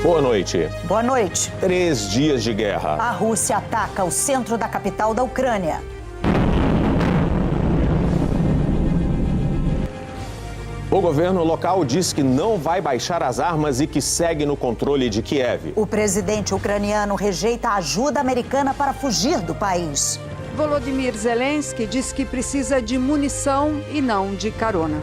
Boa noite. Boa noite. 3 dias de guerra. A Rússia ataca o centro da capital da Ucrânia. O governo local diz que não vai baixar as armas e que segue no controle de Kiev. O presidente ucraniano rejeita a ajuda americana para fugir do país. Volodymyr Zelensky diz que precisa de munição e não de carona.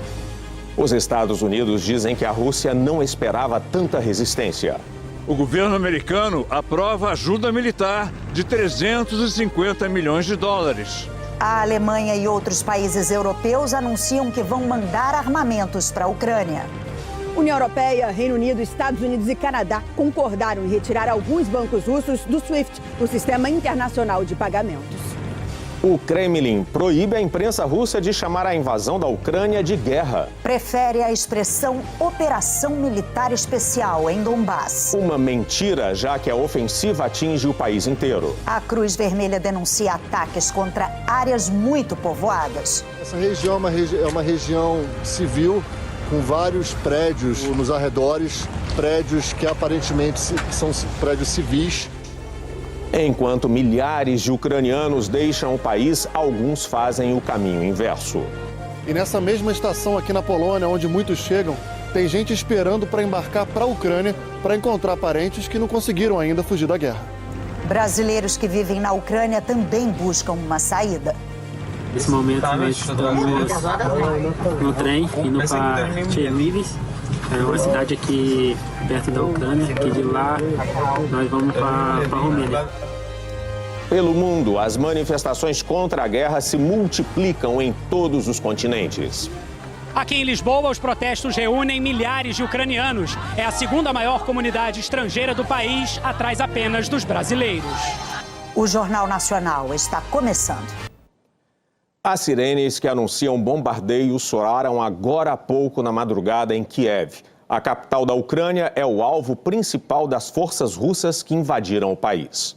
Os Estados Unidos dizem que a Rússia não esperava tanta resistência. O governo americano aprova ajuda militar de 350 milhões de dólares. A Alemanha e outros países europeus anunciam que vão mandar armamentos para a Ucrânia. União Europeia, Reino Unido, Estados Unidos e Canadá concordaram em retirar alguns bancos russos do SWIFT, o Sistema Internacional de Pagamentos. O Kremlin proíbe a imprensa russa de chamar a invasão da Ucrânia de guerra. Prefere a expressão Operação Militar Especial em Donbass. Uma mentira, já que a ofensiva atinge o país inteiro. A Cruz Vermelha denuncia ataques contra áreas muito povoadas. Essa região é uma região civil, com vários prédios nos arredores, prédios que aparentemente são prédios civis. Enquanto milhares de ucranianos deixam o país, alguns fazem o caminho inverso. E nessa mesma estação aqui na Polônia, onde muitos chegam, tem gente esperando para embarcar para a Ucrânia para encontrar parentes que não conseguiram ainda fugir da guerra. Brasileiros que vivem na Ucrânia também buscam uma saída. Nesse momento nós estamos no trem indo para Chernihiv, é uma cidade aqui perto da Ucrânia, que de lá nós vamos para Romênia. Pelo mundo, as manifestações contra a guerra se multiplicam em todos os continentes. Aqui em Lisboa, os protestos reúnem milhares de ucranianos. É a segunda maior comunidade estrangeira do país, atrás apenas dos brasileiros. O Jornal Nacional está começando. As sirenes que anunciam bombardeios soaram agora há pouco na madrugada em Kiev. A capital da Ucrânia é o alvo principal das forças russas que invadiram o país.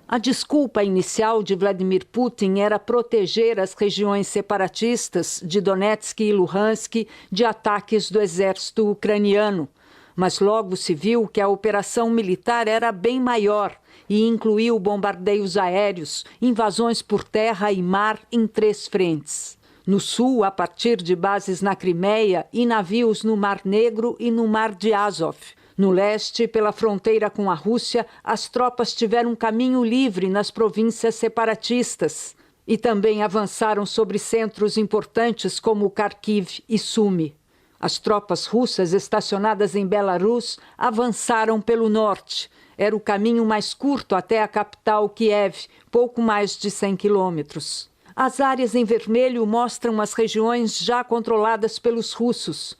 A desculpa inicial de Vladimir Putin era proteger as regiões separatistas de Donetsk e Luhansk de ataques do exército ucraniano. Mas logo se viu que a operação militar era bem maior e incluiu bombardeios aéreos, invasões por terra e mar em 3 frentes. No sul, a partir de bases na Crimeia e navios no Mar Negro e no Mar de Azov. No leste, pela fronteira com a Rússia, as tropas tiveram caminho livre nas províncias separatistas e também avançaram sobre centros importantes como Kharkiv e Sumy. As tropas russas estacionadas em Belarus avançaram pelo norte. Era o caminho mais curto até a capital Kiev, pouco mais de 100 quilômetros. As áreas em vermelho mostram as regiões já controladas pelos russos.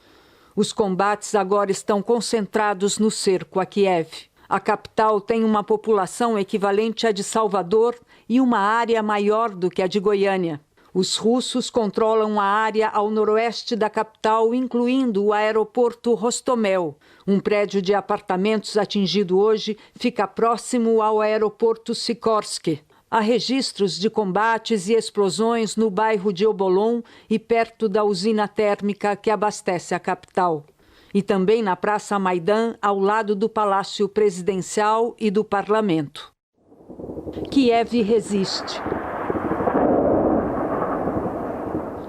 Os combates agora estão concentrados no cerco a Kiev. A capital tem uma população equivalente à de Salvador e uma área maior do que a de Goiânia. Os russos controlam a área ao noroeste da capital, incluindo o aeroporto Hostomel. Um prédio de apartamentos atingido hoje fica próximo ao aeroporto Sikorsky. Há registros de combates e explosões no bairro de Obolon e perto da usina térmica que abastece a capital. E também na Praça Maidan, ao lado do Palácio Presidencial e do Parlamento. Kiev resiste.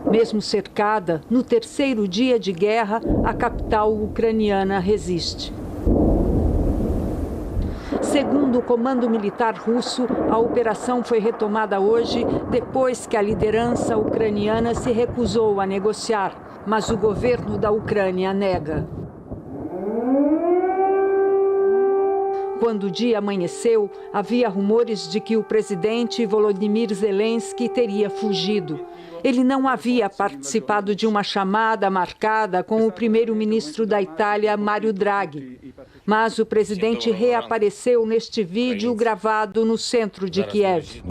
Mesmo cercada, no 3º dia de guerra, a capital ucraniana resiste. Segundo o comando militar russo, a operação foi retomada hoje depois que a liderança ucraniana se recusou a negociar, mas o governo da Ucrânia nega. Quando o dia amanheceu, havia rumores de que o presidente Volodymyr Zelensky teria fugido. Ele não havia participado de uma chamada marcada com o primeiro-ministro da Itália, Mario Draghi. Mas o presidente reapareceu neste vídeo gravado no centro de Kiev.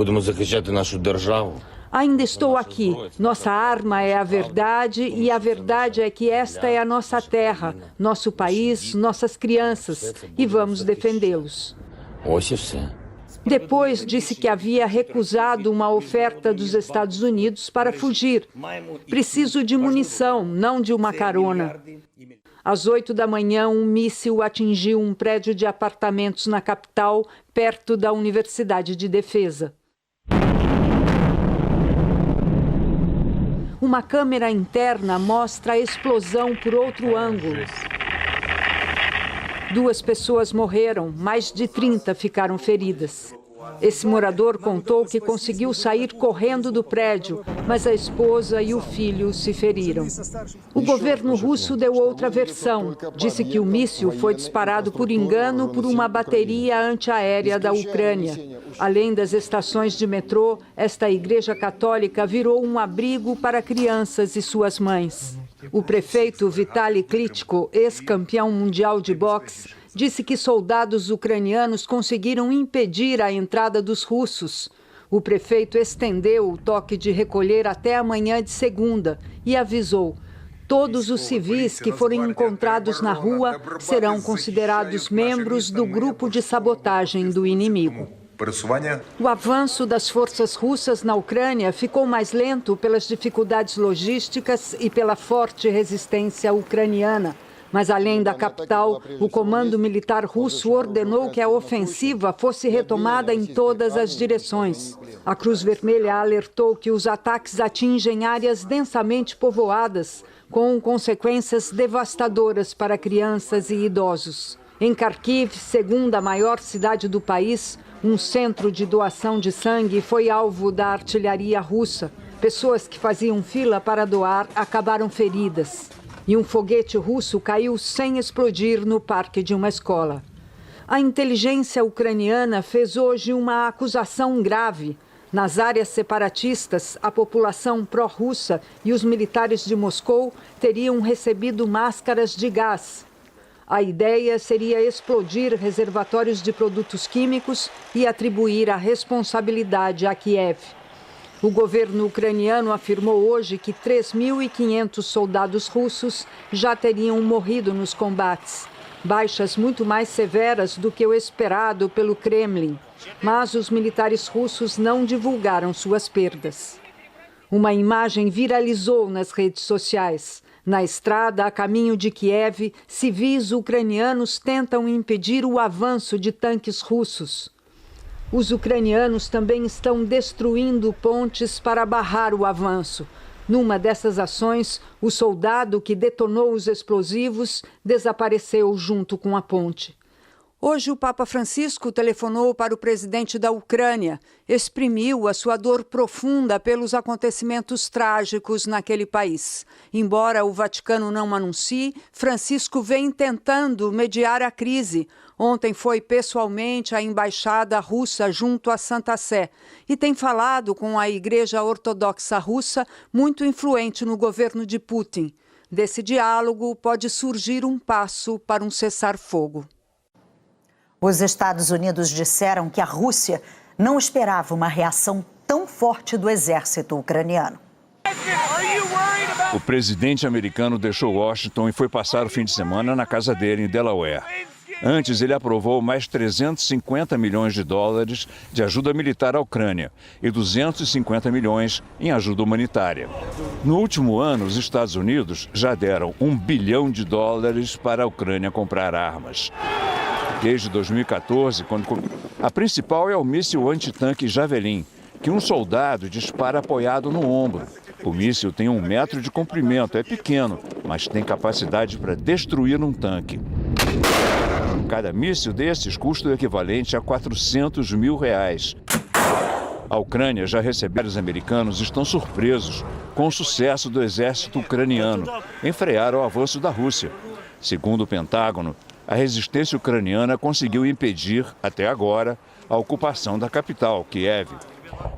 Ainda estou aqui. Nossa arma é a verdade e a verdade é que esta é a nossa terra, nosso país, nossas crianças e vamos defendê-los. Depois disse que havia recusado uma oferta dos Estados Unidos para fugir. Preciso de munição, não de uma carona. Às 8 da manhã, um míssil atingiu um prédio de apartamentos na capital, perto da Universidade de Defesa. Uma câmera interna mostra a explosão por outro ângulo. 2 pessoas morreram, mais de 30 ficaram feridas. Esse morador contou que conseguiu sair correndo do prédio, mas a esposa e o filho se feriram. O governo russo deu outra versão. Disse que o míssil foi disparado por engano por uma bateria antiaérea da Ucrânia. Além das estações de metrô, esta igreja católica virou um abrigo para crianças e suas mães. O prefeito Vitaly Klitschko, ex-campeão mundial de boxe, disse que soldados ucranianos conseguiram impedir a entrada dos russos. O prefeito estendeu o toque de recolher até amanhã de segunda e avisou: todos os civis que forem encontrados na rua serão considerados membros do grupo de sabotagem do inimigo. O avanço das forças russas na Ucrânia ficou mais lento pelas dificuldades logísticas e pela forte resistência ucraniana. Mas, além da capital, o comando militar russo ordenou que a ofensiva fosse retomada em todas as direções. A Cruz Vermelha alertou que os ataques atingem áreas densamente povoadas, com consequências devastadoras para crianças e idosos. Em Kharkiv, segunda maior cidade do país, um centro de doação de sangue foi alvo da artilharia russa. Pessoas que faziam fila para doar acabaram feridas. E um foguete russo caiu sem explodir no parque de uma escola. A inteligência ucraniana fez hoje uma acusação grave. Nas áreas separatistas, a população pró-russa e os militares de Moscou teriam recebido máscaras de gás. A ideia seria explodir reservatórios de produtos químicos e atribuir a responsabilidade a Kiev. O governo ucraniano afirmou hoje que 3.500 soldados russos já teriam morrido nos combates, baixas muito mais severas do que o esperado pelo Kremlin. Mas os militares russos não divulgaram suas perdas. Uma imagem viralizou nas redes sociais. Na estrada a caminho de Kiev, civis ucranianos tentam impedir o avanço de tanques russos. Os ucranianos também estão destruindo pontes para barrar o avanço. Numa dessas ações, o soldado que detonou os explosivos desapareceu junto com a ponte. Hoje, o Papa Francisco telefonou para o presidente da Ucrânia, exprimiu a sua dor profunda pelos acontecimentos trágicos naquele país. Embora o Vaticano não anuncie, Francisco vem tentando mediar a crise. Ontem foi pessoalmente à embaixada russa junto à Santa Sé e tem falado com a Igreja Ortodoxa Russa, muito influente no governo de Putin. Desse diálogo pode surgir um passo para um cessar-fogo. Os Estados Unidos disseram que a Rússia não esperava uma reação tão forte do exército ucraniano. O presidente americano deixou Washington e foi passar o fim de semana na casa dele em Delaware. Antes, ele aprovou mais 350 milhões de dólares de ajuda militar à Ucrânia e 250 milhões em ajuda humanitária. No último ano, os Estados Unidos já deram $1 bilhão para a Ucrânia comprar armas. Desde 2014, a principal é o míssil antitanque Javelin, que um soldado dispara apoiado no ombro. O míssil tem 1 metro de comprimento, é pequeno, mas tem capacidade para destruir um tanque. Cada míssil desses custa o equivalente a R$400 mil. A Ucrânia já recebeu, os americanos estão surpresos com o sucesso do exército ucraniano em frear o avanço da Rússia. Segundo o Pentágono, a resistência ucraniana conseguiu impedir, até agora, a ocupação da capital, Kiev.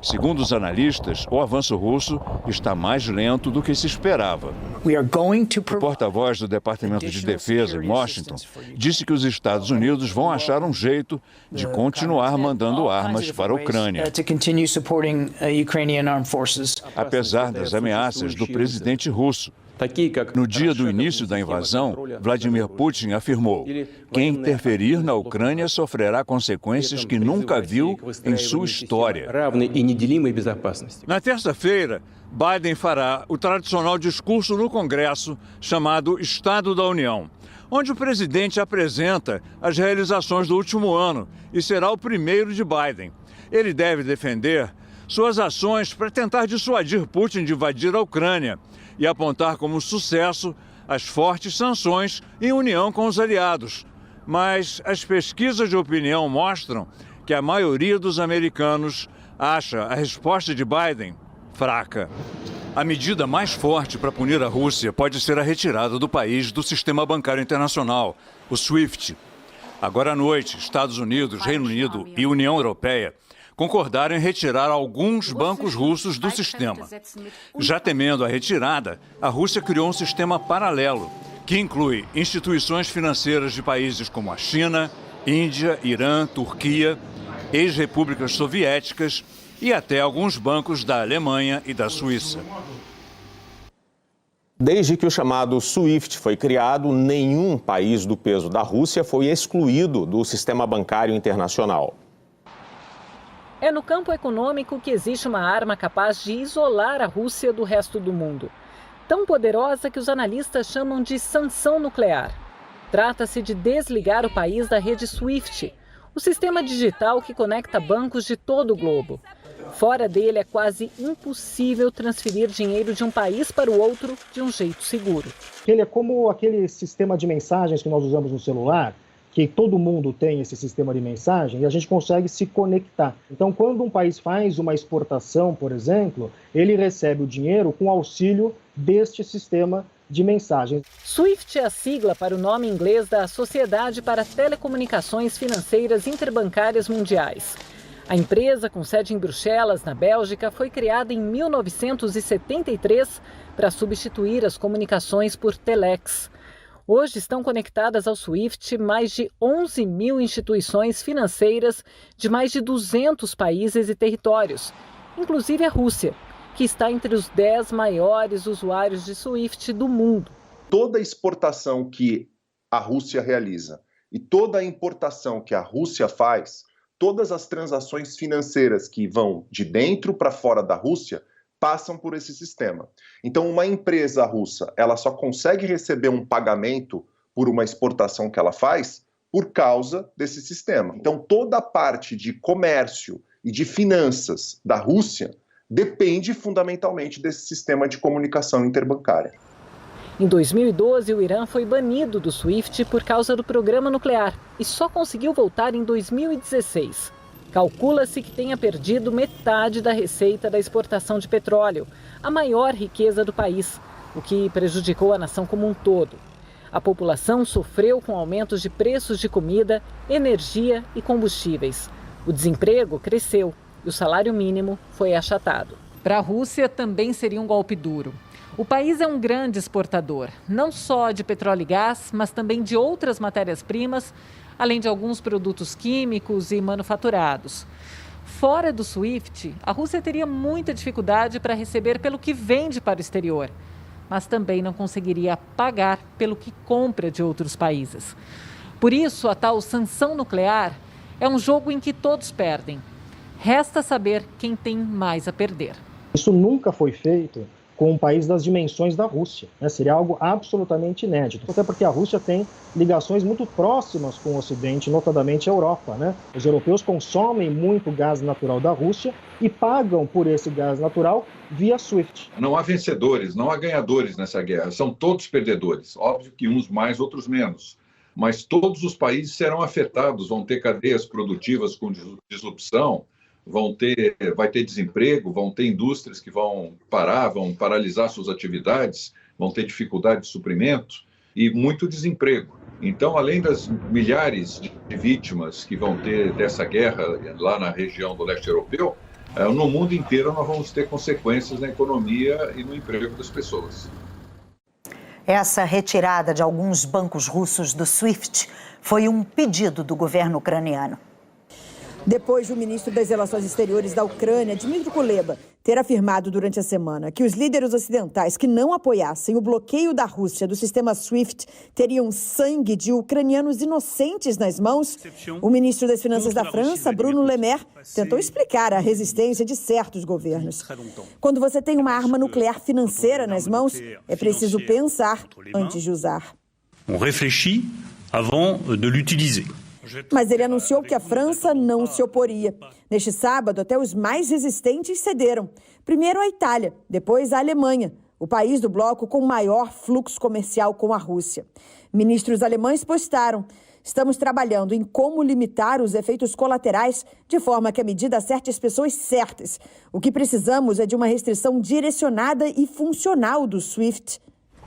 Segundo os analistas, o avanço russo está mais lento do que se esperava. O porta-voz do Departamento de Defesa em Washington disse que os Estados Unidos vão achar um jeito de continuar mandando armas para a Ucrânia. Apesar das ameaças do presidente russo, No dia do início da invasão, Vladimir Putin afirmou: quem interferir na Ucrânia sofrerá consequências que nunca viu em sua história. Na terça-feira, Biden fará o tradicional discurso no Congresso, chamado Estado da União, onde o presidente apresenta as realizações do último ano e será o primeiro de Biden. Ele deve defender suas ações para tentar dissuadir Putin de invadir a Ucrânia e apontar como sucesso as fortes sanções em união com os aliados. Mas as pesquisas de opinião mostram que a maioria dos americanos acha a resposta de Biden fraca. A medida mais forte para punir a Rússia pode ser a retirada do país do sistema bancário internacional, o SWIFT. Agora à noite, Estados Unidos, Reino Unido e União Europeia concordaram em retirar alguns bancos russos do sistema. Já temendo a retirada, a Rússia criou um sistema paralelo, que inclui instituições financeiras de países como a China, Índia, Irã, Turquia, ex-repúblicas soviéticas e até alguns bancos da Alemanha e da Suíça. Desde que o chamado SWIFT foi criado, nenhum país do peso da Rússia foi excluído do sistema bancário internacional. É no campo econômico que existe uma arma capaz de isolar a Rússia do resto do mundo. Tão poderosa que os analistas chamam de sanção nuclear. Trata-se de desligar o país da rede SWIFT, o sistema digital que conecta bancos de todo o globo. Fora dele é quase impossível transferir dinheiro de um país para o outro de um jeito seguro. Ele é como aquele sistema de mensagens que nós usamos no celular, que todo mundo tem esse sistema de mensagem e a gente consegue se conectar. Então, quando um país faz uma exportação, por exemplo, ele recebe o dinheiro com auxílio deste sistema de mensagens. SWIFT é a sigla para o nome inglês da Sociedade para Telecomunicações Financeiras Interbancárias Mundiais. A empresa, com sede em Bruxelas, na Bélgica, foi criada em 1973 para substituir as comunicações por telex. Hoje estão conectadas ao SWIFT mais de 11 mil instituições financeiras de mais de 200 países e territórios, inclusive a Rússia, que está entre os 10 maiores usuários de SWIFT do mundo. Toda a exportação que a Rússia realiza e toda a importação que a Rússia faz, todas as transações financeiras que vão de dentro para fora da Rússia, passam por esse sistema. Então, uma empresa russa, ela só consegue receber um pagamento por uma exportação que ela faz por causa desse sistema. Então, toda a parte de comércio e de finanças da Rússia depende fundamentalmente desse sistema de comunicação interbancária. Em 2012, o Irã foi banido do SWIFT por causa do programa nuclear e só conseguiu voltar em 2016. Calcula-se que tenha perdido metade da receita da exportação de petróleo, a maior riqueza do país, o que prejudicou a nação como um todo. A população sofreu com aumentos de preços de comida, energia e combustíveis. O desemprego cresceu e o salário mínimo foi achatado. Para a Rússia também seria um golpe duro. O país é um grande exportador, não só de petróleo e gás, mas também de outras matérias-primas, além de alguns produtos químicos e manufaturados. Fora do SWIFT, a Rússia teria muita dificuldade para receber pelo que vende para o exterior, mas também não conseguiria pagar pelo que compra de outros países. Por isso, a tal sanção nuclear é um jogo em que todos perdem. Resta saber quem tem mais a perder. Isso nunca foi feito com um país das dimensões da Rússia, né? Seria algo absolutamente inédito, até porque a Rússia tem ligações muito próximas com o Ocidente, notadamente a Europa, né? Os europeus consomem muito gás natural da Rússia e pagam por esse gás natural via SWIFT. Não há vencedores, não há ganhadores nessa guerra, são todos perdedores, óbvio que uns mais, outros menos, mas todos os países serão afetados, vão ter cadeias produtivas com disrupção, vai ter desemprego, vão ter indústrias que vão paralisar suas atividades, vão ter dificuldade de suprimento e muito desemprego. Então, além das milhares de vítimas que vão ter dessa guerra lá na região do leste europeu, no mundo inteiro nós vamos ter consequências na economia e no emprego das pessoas. Essa retirada de alguns bancos russos do SWIFT foi um pedido do governo ucraniano. Depois do ministro das Relações Exteriores da Ucrânia, Dmytro Kuleba, ter afirmado durante a semana que os líderes ocidentais que não apoiassem o bloqueio da Rússia do sistema SWIFT teriam sangue de ucranianos inocentes nas mãos, o ministro das Finanças da França, Bruno Le Maire, tentou explicar a resistência de certos governos. Quando você tem uma arma nuclear financeira nas mãos, é preciso pensar antes de usar. On réfléchit avant de l'utiliser. Mas ele anunciou que a França não se oporia. Neste sábado, até os mais resistentes cederam. Primeiro a Itália, depois a Alemanha, o país do bloco com maior fluxo comercial com a Rússia. Ministros alemães postaram: estamos trabalhando em como limitar os efeitos colaterais de forma que a medida acerte as pessoas certas. O que precisamos é de uma restrição direcionada e funcional do SWIFT.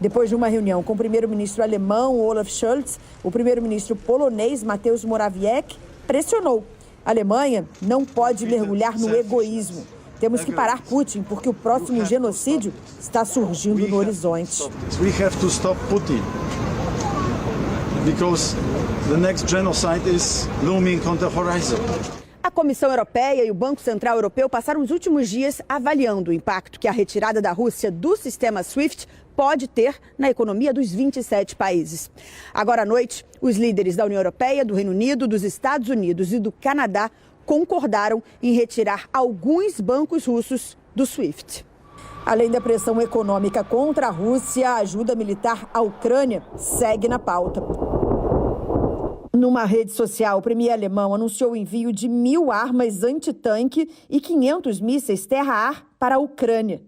Depois de uma reunião com o primeiro-ministro alemão Olaf Scholz, o primeiro-ministro polonês Mateusz Morawiecki pressionou. A Alemanha não pode mergulhar no egoísmo. Temos que parar Putin, porque o próximo genocídio está surgindo no horizonte. We have to stop Putin, because the next genocide is looming on the horizon. A Comissão Europeia e o Banco Central Europeu passaram os últimos dias avaliando o impacto que a retirada da Rússia do sistema SWIFT pode ter na economia dos 27 países. Agora à noite, os líderes da União Europeia, do Reino Unido, dos Estados Unidos e do Canadá concordaram em retirar alguns bancos russos do SWIFT. Além da pressão econômica contra a Rússia, a ajuda militar à Ucrânia segue na pauta. Numa rede social, o premier alemão anunciou o envio de 1.000 armas antitanque e 500 mísseis terra-ar para a Ucrânia.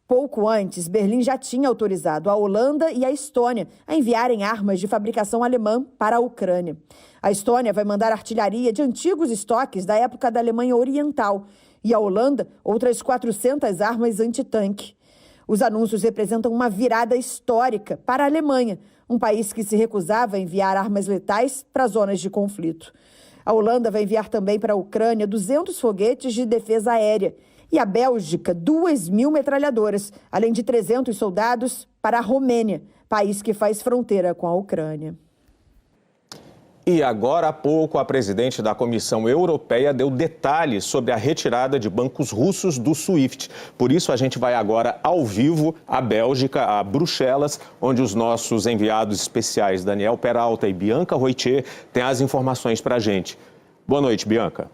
Pouco antes, Berlim já tinha autorizado a Holanda e a Estônia a enviarem armas de fabricação alemã para a Ucrânia. A Estônia vai mandar artilharia de antigos estoques da época da Alemanha Oriental e a Holanda outras 400 armas antitanque. Os anúncios representam uma virada histórica para a Alemanha, um país que se recusava a enviar armas letais para zonas de conflito. A Holanda vai enviar também para a Ucrânia 200 foguetes de defesa aérea e a Bélgica 2.000 metralhadoras, além de 300 soldados para a Romênia, país que faz fronteira com a Ucrânia. E agora há pouco, a presidente da Comissão Europeia deu detalhes sobre a retirada de bancos russos do SWIFT. Por isso, a gente vai agora ao vivo à Bélgica, a Bruxelas, onde os nossos enviados especiais Daniel Peralta e Bianca Roitier têm as informações para a gente. Boa noite, Bianca.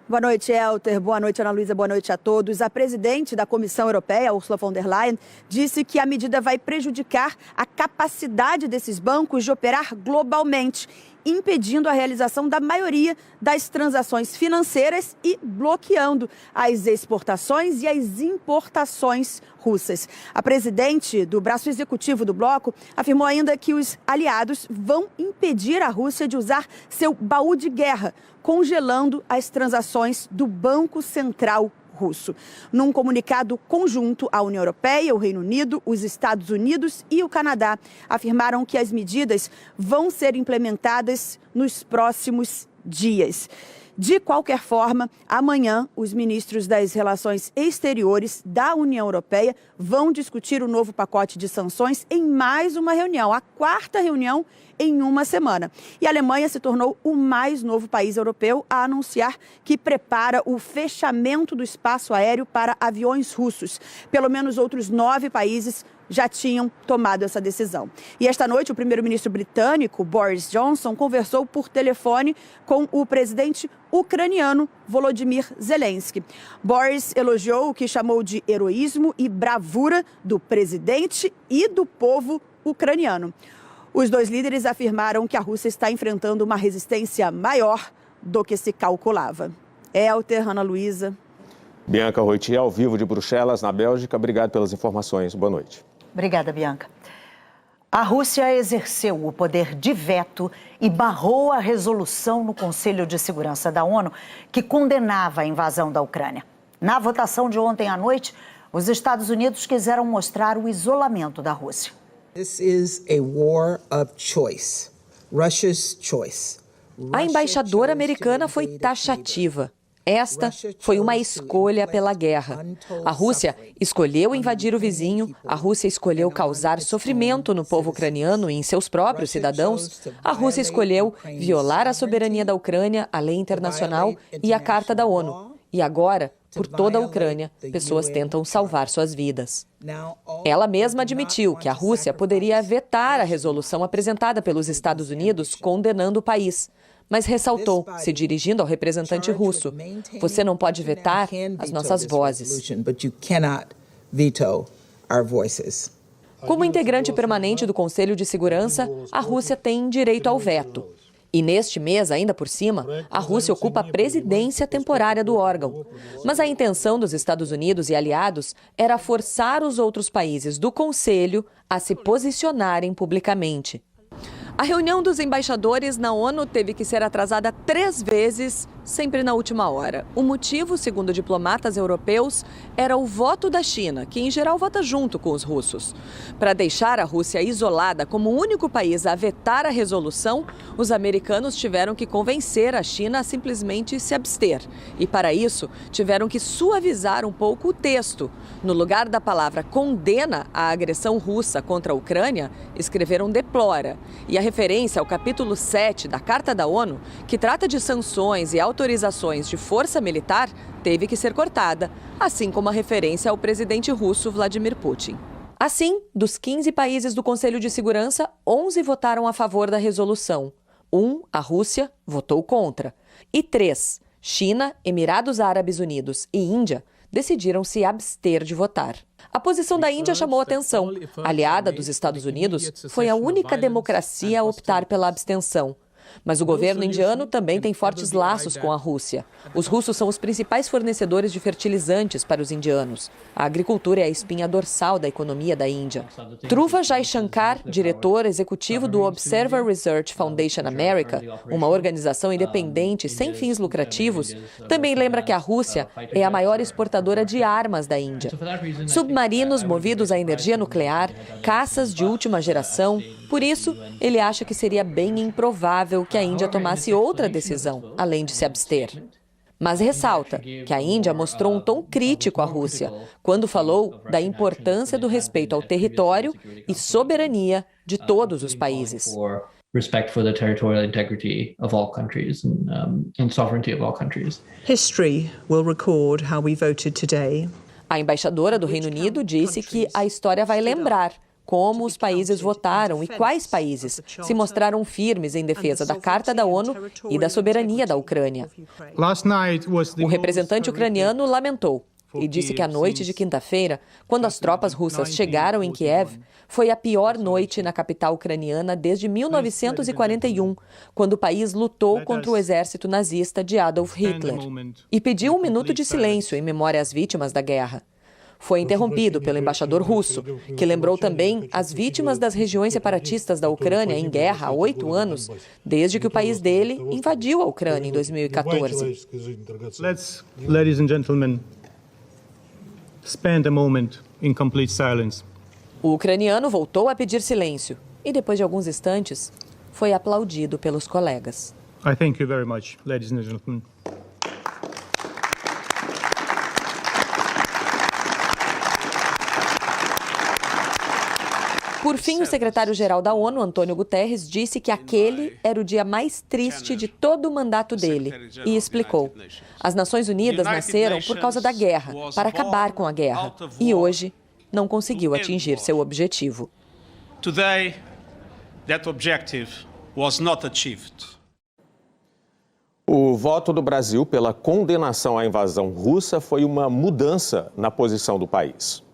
Boa noite, Elter. Boa noite, Ana Luísa. Boa noite a todos. A presidente da Comissão Europeia, Ursula von der Leyen, disse que a medida vai prejudicar a capacidade desses bancos de operar globalmente, impedindo a realização da maioria das transações financeiras e bloqueando as exportações e as importações russas. A presidente do braço executivo do bloco afirmou ainda que os aliados vão impedir a Rússia de usar seu baú de guerra, congelando as transações do Banco Central russo. Num comunicado conjunto, a União Europeia, o Reino Unido, os Estados Unidos e o Canadá afirmaram que as medidas vão ser implementadas nos próximos dias. De qualquer forma, amanhã, os ministros das Relações Exteriores da União Europeia vão discutir o novo pacote de sanções em mais uma reunião, a 4ª reunião em uma semana. E a Alemanha se tornou o mais novo país europeu a anunciar que prepara o fechamento do espaço aéreo para aviões russos. Pelo menos outros 9 países já tinham tomado essa decisão. E esta noite, o primeiro-ministro britânico, Boris Johnson, conversou por telefone com o presidente ucraniano, Volodymyr Zelensky. Boris elogiou o que chamou de heroísmo e bravura do presidente e do povo ucraniano. Os dois líderes afirmaram que a Rússia está enfrentando uma resistência maior do que se calculava. Elter, Ana Luísa. Bianca Roitier, ao vivo de Bruxelas, na Bélgica. Obrigado pelas informações. Boa noite. Obrigada, Bianca. A Rússia exerceu o poder de veto e barrou a resolução no Conselho de Segurança da ONU que condenava a invasão da Ucrânia. Na votação de ontem à noite, os Estados Unidos quiseram mostrar o isolamento da Rússia. This is a war of choice. Russia's choice. A embaixadora americana foi taxativa. Esta foi uma escolha pela guerra. A Rússia escolheu invadir o vizinho, a Rússia escolheu causar sofrimento no povo ucraniano e em seus próprios cidadãos, a Rússia escolheu violar a soberania da Ucrânia, a lei internacional e a Carta da ONU. E agora, por toda a Ucrânia, pessoas tentam salvar suas vidas. Ela mesma admitiu que a Rússia poderia vetar a resolução apresentada pelos Estados Unidos condenando o país, mas ressaltou, se dirigindo ao representante russo, você não pode vetar as nossas vozes. Como integrante permanente do Conselho de Segurança, a Rússia tem direito ao veto. E neste mês, ainda por cima, a Rússia ocupa a presidência temporária do órgão. Mas a intenção dos Estados Unidos e aliados era forçar os outros países do Conselho a se posicionarem publicamente. A reunião dos embaixadores na ONU teve que ser atrasada 3 vezes, sempre na última hora. O motivo, segundo diplomatas europeus, era o voto da China, que em geral vota junto com os russos. Para deixar a Rússia isolada como o único país a vetar a resolução, os americanos tiveram que convencer a China a simplesmente se abster. E para isso, tiveram que suavizar um pouco o texto. No lugar da palavra condena a agressão russa contra a Ucrânia, escreveram deplora. E a referência ao capítulo 7 da Carta da ONU, que trata de sanções e autorizações de força militar, teve que ser cortada, assim como a referência ao presidente russo Vladimir Putin. Assim, dos 15 países do Conselho de Segurança, 11 votaram a favor da resolução. 1, a Rússia, votou contra. E 3, China, Emirados Árabes Unidos e Índia, decidiram se abster de votar. A posição da Índia chamou atenção. Aliada dos Estados Unidos, foi a única democracia a optar pela abstenção. Mas o governo indiano também tem fortes laços com a Rússia. Os russos são os principais fornecedores de fertilizantes para os indianos. A agricultura é a espinha dorsal da economia da Índia. Dhruva Jaishankar, diretor executivo do Observer Research Foundation America, uma organização independente sem fins lucrativos, também lembra que a Rússia é a maior exportadora de armas da Índia. Submarinos movidos à energia nuclear, caças de última geração. Por isso, ele acha que seria bem improvável que a Índia tomasse outra decisão, além de se abster. Mas ressalta que a Índia mostrou um tom crítico à Rússia, quando falou da importância do respeito ao território e soberania de todos os países. Respect for the territorial integrity of all countries and sovereignty of all countries. History will record how we voted today. A embaixadora do Reino Unido disse que a história vai lembrar como os países votaram e quais países se mostraram firmes em defesa da Carta da ONU e da soberania da Ucrânia. O representante ucraniano lamentou e disse que a noite de quinta-feira, quando as tropas russas chegaram em Kiev, foi a pior noite na capital ucraniana desde 1941, quando o país lutou contra o exército nazista de Adolf Hitler, e pediu um minuto de silêncio em memória às vítimas da guerra. Foi interrompido pelo embaixador russo, que lembrou também as vítimas das regiões separatistas da Ucrânia em guerra há 8 anos, desde que o país dele invadiu a Ucrânia em 2014. Ladies and gentlemen, spend a moment in complete silence. O ucraniano voltou a pedir silêncio e, depois de alguns instantes, foi aplaudido pelos colegas. I thank you very much, ladies and gentlemen. Por fim, o secretário-geral da ONU, Antônio Guterres, disse que aquele era o dia mais triste de todo o mandato dele e explicou. As Nações Unidas nasceram por causa da guerra, para acabar com a guerra, e hoje não conseguiu atingir seu objetivo. Today, that objective was not achieved. O voto do Brasil pela condenação à invasão russa foi uma mudança na posição do país.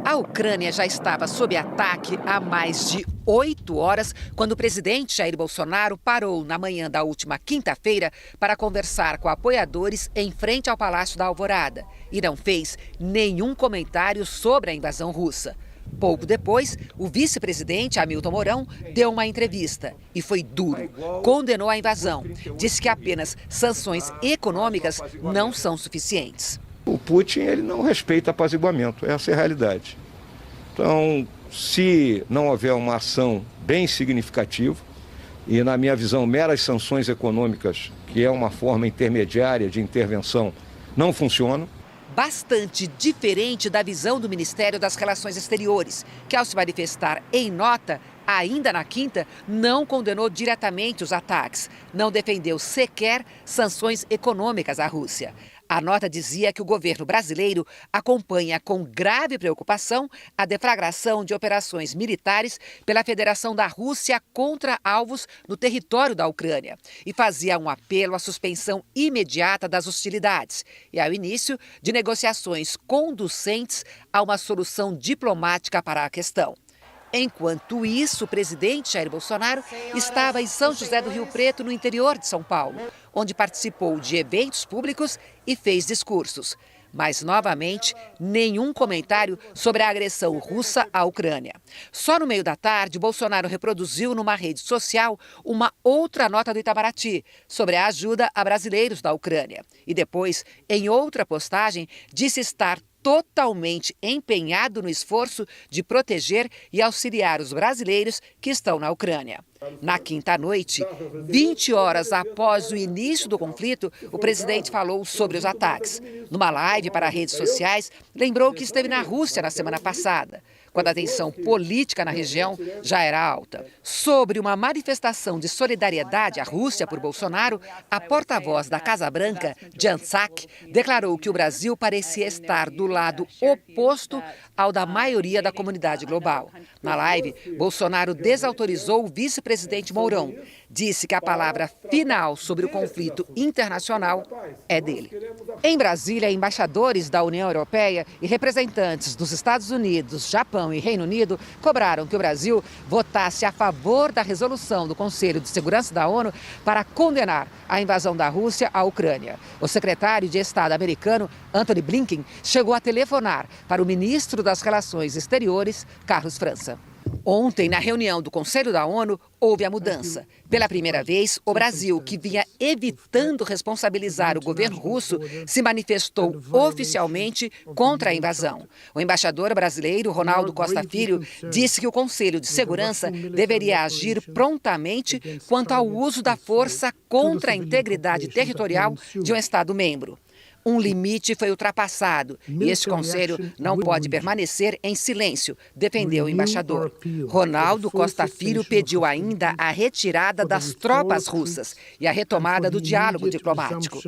A Ucrânia já estava sob ataque há mais de 8 horas, quando o presidente Jair Bolsonaro parou na manhã da última quinta-feira para conversar com apoiadores em frente ao Palácio da Alvorada e não fez nenhum comentário sobre a invasão russa. Pouco depois, o vice-presidente Hamilton Mourão deu uma entrevista e foi duro. Condenou a invasão. Disse que apenas sanções econômicas não são suficientes. O Putin ele não respeita apaziguamento, essa é a realidade. Então, se não houver uma ação bem significativa, E, na minha visão, meras sanções econômicas, que é uma forma intermediária de intervenção, não funcionam. Bastante diferente da visão do Ministério das Relações Exteriores, que, ao se manifestar em nota, ainda na quinta, não condenou diretamente os ataques, não defendeu sequer sanções econômicas à Rússia. A nota dizia que o governo brasileiro acompanha com grave preocupação a deflagração de operações militares pela Federação da Rússia contra alvos no território da Ucrânia e fazia um apelo à suspensão imediata das hostilidades e ao início de negociações conducentes a uma solução diplomática para a questão. Enquanto isso, o presidente Jair Bolsonaro estava em São José do Rio Preto, no interior de São Paulo, onde participou de eventos públicos e fez discursos. Mas, novamente, nenhum comentário sobre a agressão russa à Ucrânia. Só no meio da tarde, Bolsonaro reproduziu numa rede social uma outra nota do Itamaraty sobre a ajuda a brasileiros da Ucrânia. E depois, em outra postagem, disse estar totalmente empenhado no esforço de proteger e auxiliar os brasileiros que estão na Ucrânia. Na quinta noite, 20 horas após o início do conflito, o presidente falou sobre os ataques. Numa live para redes sociais, lembrou que esteve na Rússia na semana passada, quando a tensão política na região já era alta. Sobre uma manifestação de solidariedade à Rússia por Bolsonaro, a porta-voz da Casa Branca, Jan Psaki, declarou que o Brasil parecia estar do lado oposto ao da maioria da comunidade global. Na live, Bolsonaro desautorizou o vice-presidente Mourão. Disse que a palavra final sobre o conflito internacional é dele. Em Brasília, embaixadores da União Europeia e representantes dos Estados Unidos, Japão e Reino Unido cobraram que o Brasil votasse a favor da resolução do Conselho de Segurança da ONU para condenar a invasão da Rússia à Ucrânia. O secretário de Estado americano, Antony Blinken, chegou a telefonar para o ministro das Relações Exteriores, Carlos França. Ontem, na reunião do Conselho da ONU, houve a mudança. Pela primeira vez, o Brasil, que vinha evitando responsabilizar o governo russo, se manifestou oficialmente contra a invasão. O embaixador brasileiro, Ronaldo Costa Filho, disse que o Conselho de Segurança deveria agir prontamente quanto ao uso da força contra a integridade territorial de um Estado-membro. Um limite foi ultrapassado e este conselho não pode permanecer em silêncio, defendeu o embaixador. Ronaldo Costa Filho pediu ainda a retirada das tropas russas e a retomada do diálogo diplomático.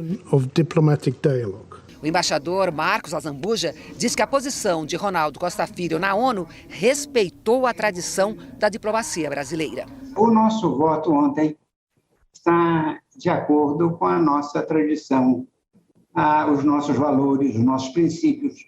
O embaixador Marcos Azambuja diz que a posição de Ronaldo Costa Filho na ONU respeitou a tradição da diplomacia brasileira. O nosso voto ontem está de acordo com a nossa tradição, os nossos valores, os nossos princípios.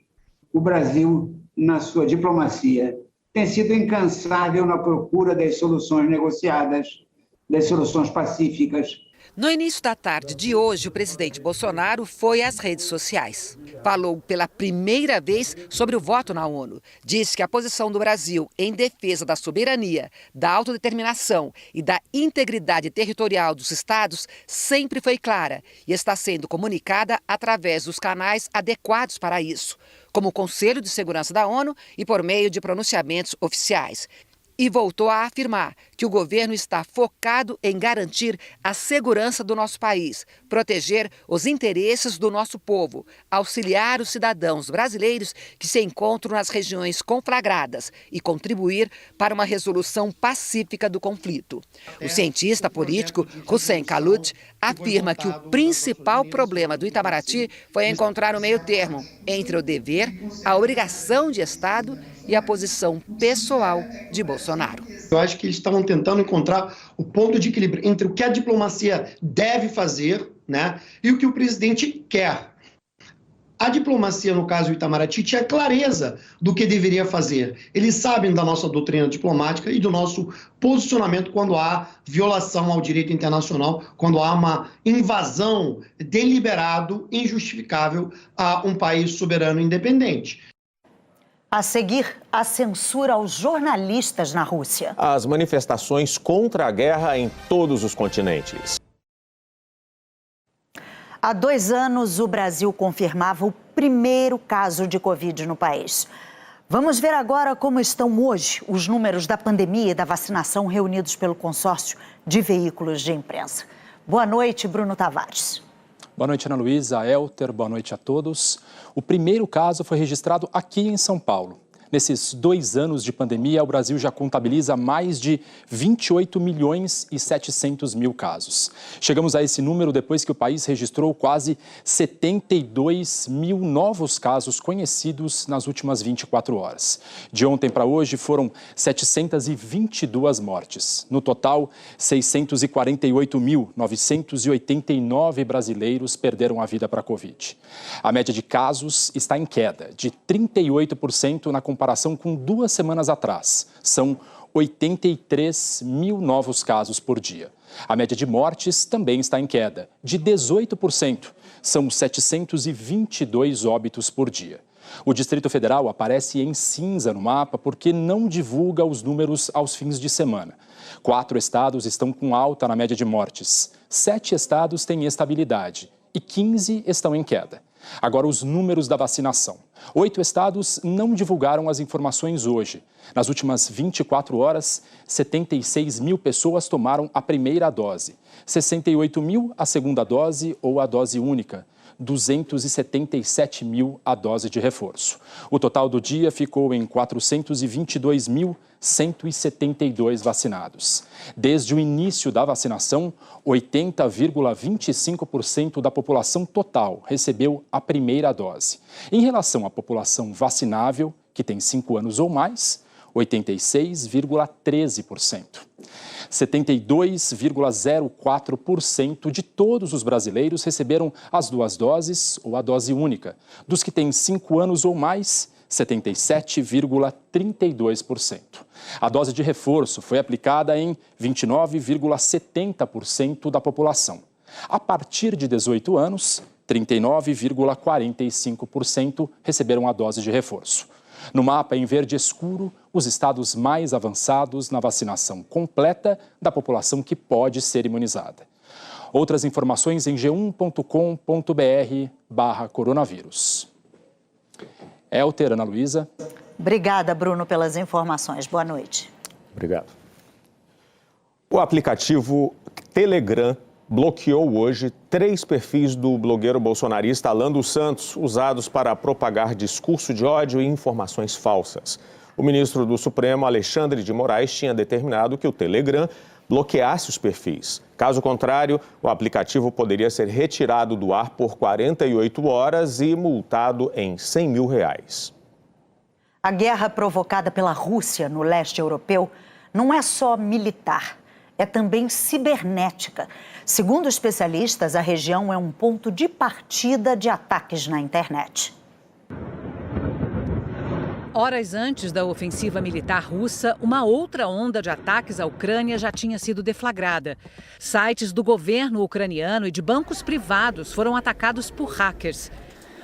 O Brasil, na sua diplomacia, tem sido incansável na procura das soluções negociadas, das soluções pacíficas. No início da tarde de hoje, o presidente Bolsonaro foi às redes sociais. Falou pela primeira vez sobre o voto na ONU. Disse que a posição do Brasil em defesa da soberania, da autodeterminação e da integridade territorial dos estados sempre foi clara e está sendo comunicada através dos canais adequados para isso, como o Conselho de Segurança da ONU e por meio de pronunciamentos oficiais. E voltou a afirmar que o governo está focado em garantir a segurança do nosso país, proteger os interesses do nosso povo, auxiliar os cidadãos brasileiros que se encontram nas regiões conflagradas e contribuir para uma resolução pacífica do conflito. O cientista político Hussein Kalut afirma que o principal problema do Itamaraty foi encontrar o meio termo entre o dever, a obrigação de Estado e a posição pessoal de Bolsonaro. Eu acho que eles estavam tentando encontrar o ponto de equilíbrio entre o que a diplomacia deve fazer, né, e o que o presidente quer. A diplomacia, no caso do Itamaraty, tinha clareza do que deveria fazer. Eles sabem da nossa doutrina diplomática e do nosso posicionamento quando há violação ao direito internacional, quando há uma invasão deliberado, injustificável a um país soberano e independente. A seguir, a censura aos jornalistas na Rússia. As manifestações contra a guerra em todos os continentes. Há 2 anos, o Brasil confirmava o primeiro caso de Covid no país. Vamos ver agora como estão hoje os números da pandemia e da vacinação reunidos pelo consórcio de veículos de imprensa. Boa noite, Bruno Tavares. Boa noite, Ana Luísa, Elter, boa noite a todos. O primeiro caso foi registrado aqui em São Paulo. Nesses 2 anos de pandemia, o Brasil já contabiliza mais de 28.700.000 casos. Chegamos a esse número depois que o país registrou quase 72 mil novos casos conhecidos nas últimas 24 horas. De ontem para hoje foram 722 mortes. No total, 648.989 brasileiros perderam a vida para a Covid. A média de casos está em queda, de 38% na comparação com 2 semanas atrás. São 83 mil novos casos por dia. A média de mortes também está em queda, de 18%. São 722 óbitos por dia. O Distrito Federal aparece em cinza no mapa porque não divulga os números aos fins de semana. 4 estados estão com alta na média de mortes. 7 estados têm estabilidade e 15 estão em queda. Agora, os números da vacinação. 8 estados não divulgaram as informações hoje. Nas últimas 24 horas, 76 mil pessoas tomaram a primeira dose, 68 mil a segunda dose ou a dose única, 277 mil a dose de reforço. O total do dia ficou em 422.172 vacinados. Desde o início da vacinação, 80,25% da população total recebeu a primeira dose. Em relação à população vacinável, que tem 5 anos ou mais, 86,13%. 72,04% de todos os brasileiros receberam as 2 doses ou a dose única. Dos que têm 5 anos ou mais, 77,32%. A dose de reforço foi aplicada em 29,70% da população. A partir de 18 anos, 39,45% receberam a dose de reforço. No mapa em verde escuro, os estados mais avançados na vacinação completa da população que pode ser imunizada. Outras informações em g1.com.br/coronavírus. Elter, Ana Luísa. Obrigada, Bruno, pelas informações. Boa noite. Obrigado. O aplicativo Telegram bloqueou hoje 3 perfis do blogueiro bolsonarista Alan dos Santos, usados para propagar discurso de ódio e informações falsas. O ministro do Supremo, Alexandre de Moraes, tinha determinado que o Telegram bloqueasse os perfis. Caso contrário, o aplicativo poderia ser retirado do ar por 48 horas e multado em R$100 mil. A guerra provocada pela Rússia no leste europeu não é só militar, é também cibernética. Segundo especialistas, a região é um ponto de partida de ataques na internet. Horas antes da ofensiva militar russa, uma outra onda de ataques à Ucrânia já tinha sido deflagrada. Sites do governo ucraniano e de bancos privados foram atacados por hackers.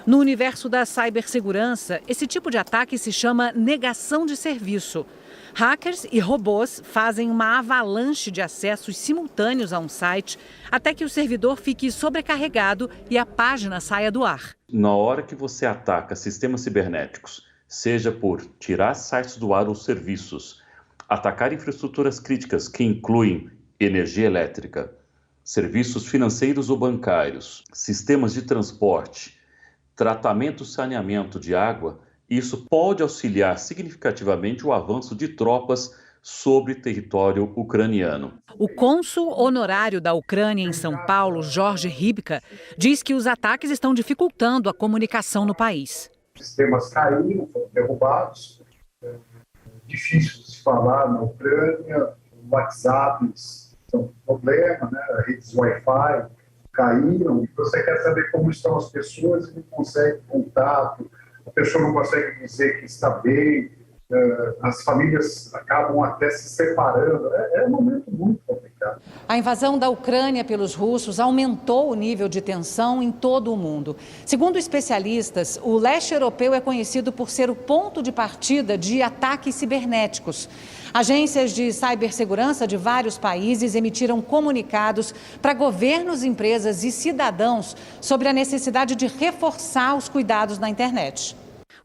No universo da cibersegurança, esse tipo de ataque se chama negação de serviço. Hackers e robôs fazem uma avalanche de acessos simultâneos a um site até que o servidor fique sobrecarregado e a página saia do ar. Na hora que você ataca sistemas cibernéticos, seja por tirar sites do ar ou serviços, atacar infraestruturas críticas que incluem energia elétrica, serviços financeiros ou bancários, sistemas de transporte, tratamento e saneamento de água, isso pode auxiliar significativamente o avanço de tropas sobre território ucraniano. O cônsul honorário da Ucrânia em São Paulo, Jorge Ribka, diz que os ataques estão dificultando a comunicação no país. Sistemas caíram, foram derrubados, difícil de se falar na Ucrânia, WhatsApps são um problema, né? Redes Wi-Fi caíram, e você quer saber como estão as pessoas e não consegue contato, a pessoa não consegue dizer que está bem, as famílias acabam até se separando, é um momento muito complicado. A invasão da Ucrânia pelos russos aumentou o nível de tensão em todo o mundo. Segundo especialistas, o leste europeu é conhecido por ser o ponto de partida de ataques cibernéticos. Agências de cibersegurança de vários países emitiram comunicados para governos, empresas e cidadãos sobre a necessidade de reforçar os cuidados na internet.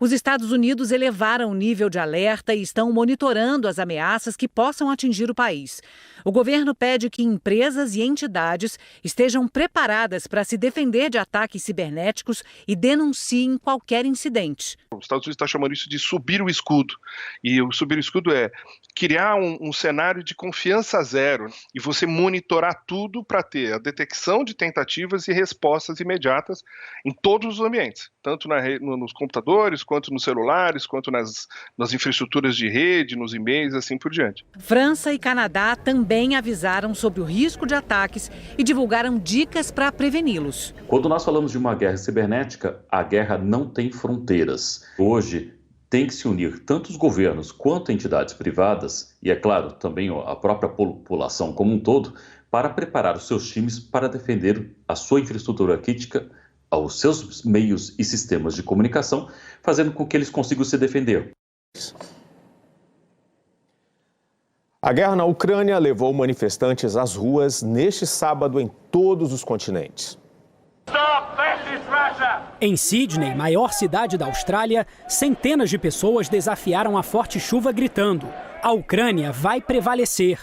Os Estados Unidos elevaram o nível de alerta e estão monitorando as ameaças que possam atingir o país. O governo pede que empresas e entidades estejam preparadas para se defender de ataques cibernéticos e denunciem qualquer incidente. Os Estados Unidos está chamando isso de subir o escudo. E o subir o escudo é criar um cenário de confiança zero e você monitorar tudo para ter a detecção de tentativas e respostas imediatas em todos os ambientes, tanto nos computadores, quanto nos celulares, quanto nas infraestruturas de rede, nos e-mails, assim por diante. França e Canadá também avisaram sobre o risco de ataques e divulgaram dicas para preveni-los. Quando nós falamos de uma guerra cibernética, a guerra não tem fronteiras. Hoje, tem que se unir tanto os governos quanto entidades privadas, e é claro, também a própria população como um todo, para preparar os seus times para defender a sua infraestrutura crítica, os seus meios e sistemas de comunicação, fazendo com que eles consigam se defender. A guerra na Ucrânia levou manifestantes às ruas neste sábado em todos os continentes. Em Sydney, maior cidade da Austrália, centenas de pessoas desafiaram a forte chuva gritando: "A Ucrânia vai prevalecer".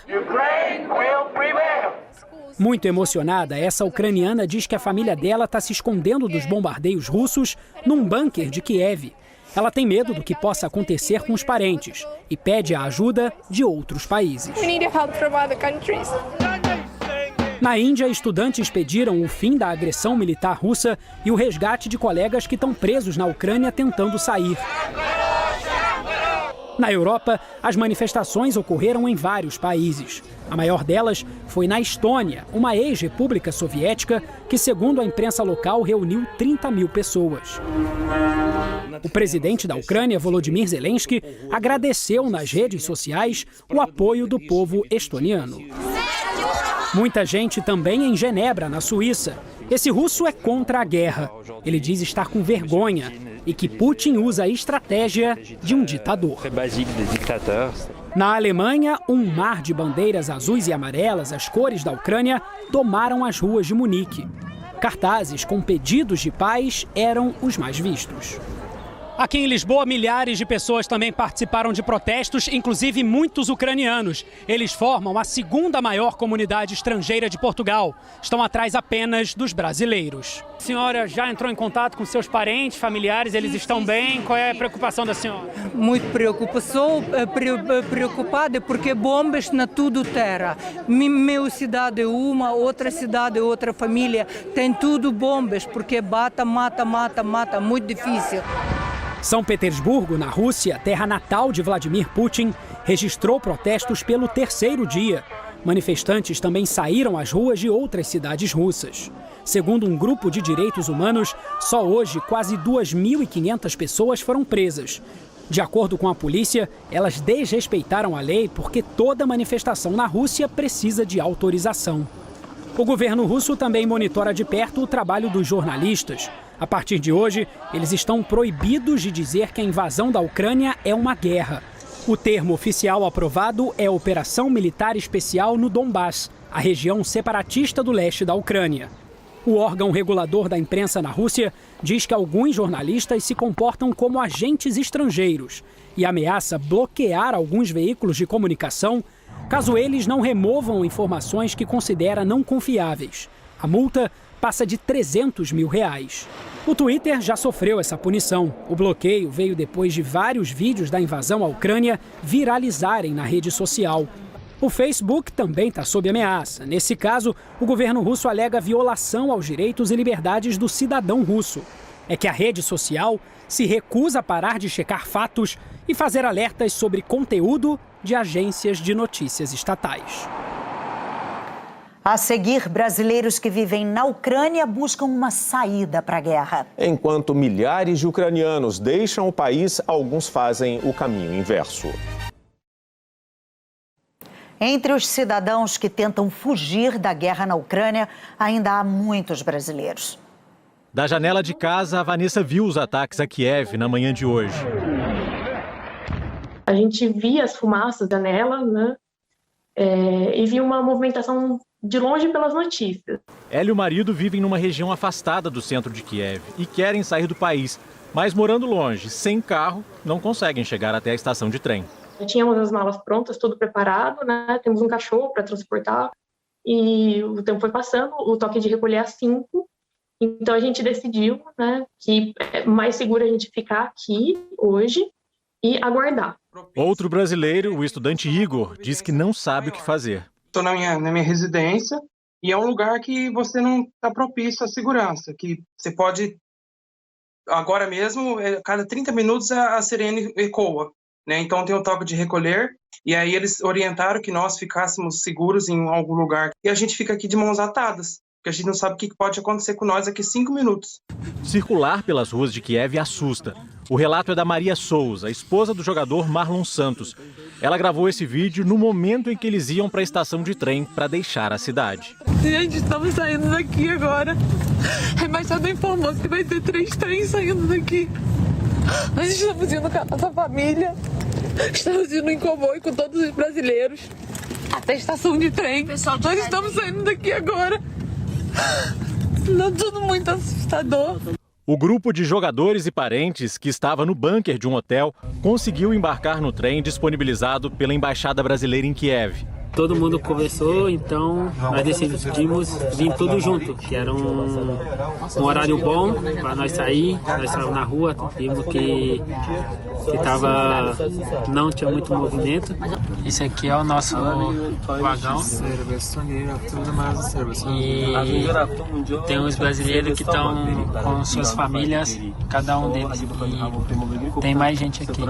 Muito emocionada, essa ucraniana diz que a família dela está se escondendo dos bombardeios russos num bunker de Kiev. Ela tem medo do que possa acontecer com os parentes e pede a ajuda de outros países. Na Índia, estudantes pediram o fim da agressão militar russa e o resgate de colegas que estão presos na Ucrânia tentando sair. Na Europa, as manifestações ocorreram em vários países. A maior delas foi na Estônia, uma ex-república soviética que, segundo a imprensa local, reuniu 30 mil pessoas. O presidente da Ucrânia, Volodymyr Zelensky, agradeceu nas redes sociais o apoio do povo estoniano. Muita gente também em Genebra, na Suíça. Esse russo é contra a guerra. Ele diz estar com vergonha e que Putin usa a estratégia de um ditador. Na Alemanha, um mar de bandeiras azuis e amarelas, as cores da Ucrânia, tomaram as ruas de Munique. Cartazes com pedidos de paz eram os mais vistos. Aqui em Lisboa, milhares de pessoas também participaram de protestos, inclusive muitos ucranianos. Eles formam a segunda maior comunidade estrangeira de Portugal. Estão atrás apenas dos brasileiros. A senhora já entrou em contato com seus parentes, familiares? Eles estão bem? Qual é a preocupação da senhora? Muito preocupada porque bombas na tudo terra. Meu cidade é uma, outra cidade é outra família. Tem tudo bombas porque mata, muito difícil. São Petersburgo, na Rússia, terra natal de Vladimir Putin, registrou protestos pelo terceiro dia. Manifestantes também saíram às ruas de outras cidades russas. Segundo um grupo de direitos humanos, só hoje quase 2.500 pessoas foram presas. De acordo com a polícia, elas desrespeitaram a lei porque toda manifestação na Rússia precisa de autorização. O governo russo também monitora de perto o trabalho dos jornalistas. A partir de hoje, eles estão proibidos de dizer que a invasão da Ucrânia é uma guerra. O termo oficial aprovado é Operação Militar Especial no Donbass, a região separatista do leste da Ucrânia. O órgão regulador da imprensa na Rússia diz que alguns jornalistas se comportam como agentes estrangeiros e ameaça bloquear alguns veículos de comunicação caso eles não removam informações que considera não confiáveis. A multa passa de R$300 mil. O Twitter já sofreu essa punição. O bloqueio veio depois de vários vídeos da invasão à Ucrânia viralizarem na rede social. O Facebook também está sob ameaça. Nesse caso, o governo russo alega violação aos direitos e liberdades do cidadão russo. É que a rede social se recusa a parar de checar fatos e fazer alertas sobre conteúdo de agências de notícias estatais. A seguir, brasileiros que vivem na Ucrânia buscam uma saída para a guerra. Enquanto milhares de ucranianos deixam o país, alguns fazem o caminho inverso. Entre os cidadãos que tentam fugir da guerra na Ucrânia, ainda há muitos brasileiros. Da janela de casa, a Vanessa viu os ataques a Kiev na manhã de hoje. A gente via as fumaças da janela, né? E via uma movimentação de longe pelas notícias. Ela e o marido vivem numa região afastada do centro de Kiev e querem sair do país, Mas morando longe, sem carro, não conseguem chegar até a estação de trem. Tínhamos as malas prontas, tudo preparado, né? Temos um cachorro para transportar e o tempo foi passando, o toque de recolher às 5. Então a gente decidiu, né, que é mais seguro a gente ficar aqui hoje e aguardar. Outro brasileiro, o estudante Igor, diz que não sabe o que fazer. Estou na minha residência e é um lugar que você não está propício à segurança, que você pode, agora mesmo, cada 30 minutos a sirene ecoa, né? Então tem o toque de recolher e aí eles orientaram que nós ficássemos seguros em algum lugar e a gente fica aqui de mãos atadas, porque a gente não sabe o que pode acontecer com nós daqui 5 minutos. Circular pelas ruas de Kiev assusta. O relato é da Maria Souza, esposa do jogador Marlon Santos. Ela gravou esse vídeo no momento em que eles iam para a estação de trem para deixar a cidade. Gente, estamos saindo daqui agora. A embaixada informou que vai ter 3 trens saindo daqui. Nós estamos indo com a nossa família. Estamos indo em comboio com todos os brasileiros até a estação de trem. Pessoal, nós estamos saindo daqui agora. Não, tudo muito assustador. O grupo de jogadores e parentes que estava no bunker de um hotel conseguiu embarcar no trem disponibilizado pela Embaixada Brasileira em Kiev. Todo mundo conversou, então nós decidimos vir tudo junto, que era um horário bom para nós sair. Nós saímos na rua, vimos que não tinha muito movimento. Esse aqui é o nosso vagão. E tem os brasileiros que estão com suas famílias, cada um deles. E tem mais gente aqui.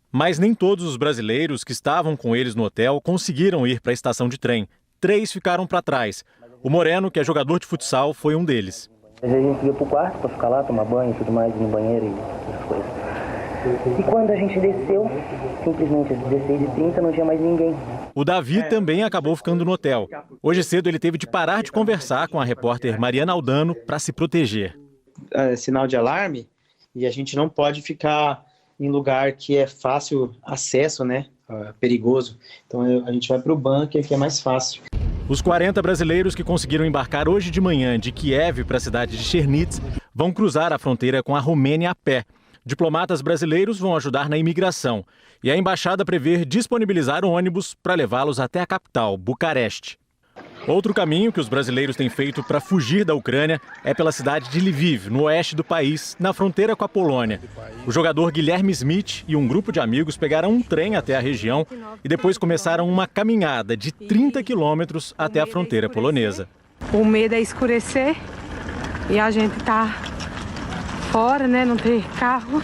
Mas nem todos os brasileiros que estavam com eles no hotel conseguiram ir para a estação de trem. 3 ficaram para trás. O Moreno, que é jogador de futsal, foi um deles. A gente ia pro quarto para ficar lá, tomar banho e tudo mais, ir no banheiro e essas coisas. E quando a gente desceu, simplesmente às 16h30 não tinha mais ninguém. O Davi também acabou ficando no hotel. Hoje cedo ele teve de parar de conversar com a repórter Mariana Aldano para se proteger. É sinal de alarme e a gente não pode ficar em lugar que é fácil acesso, né? Perigoso. Então a gente vai para o bunker, que é mais fácil. Os 40 brasileiros que conseguiram embarcar hoje de manhã de Kiev para a cidade de Chernivtsi vão cruzar a fronteira com a Romênia a pé. Diplomatas brasileiros vão ajudar na imigração e a embaixada prevê disponibilizar ônibus para levá-los até a capital, Bucareste. Outro caminho que os brasileiros têm feito para fugir da Ucrânia é pela cidade de Lviv, no oeste do país, na fronteira com a Polônia. O jogador Guilherme Smith e um grupo de amigos pegaram um trem até a região e depois começaram uma caminhada de 30 quilômetros até a fronteira polonesa. O medo é escurecer e a gente tá fora, né? Não tem carro,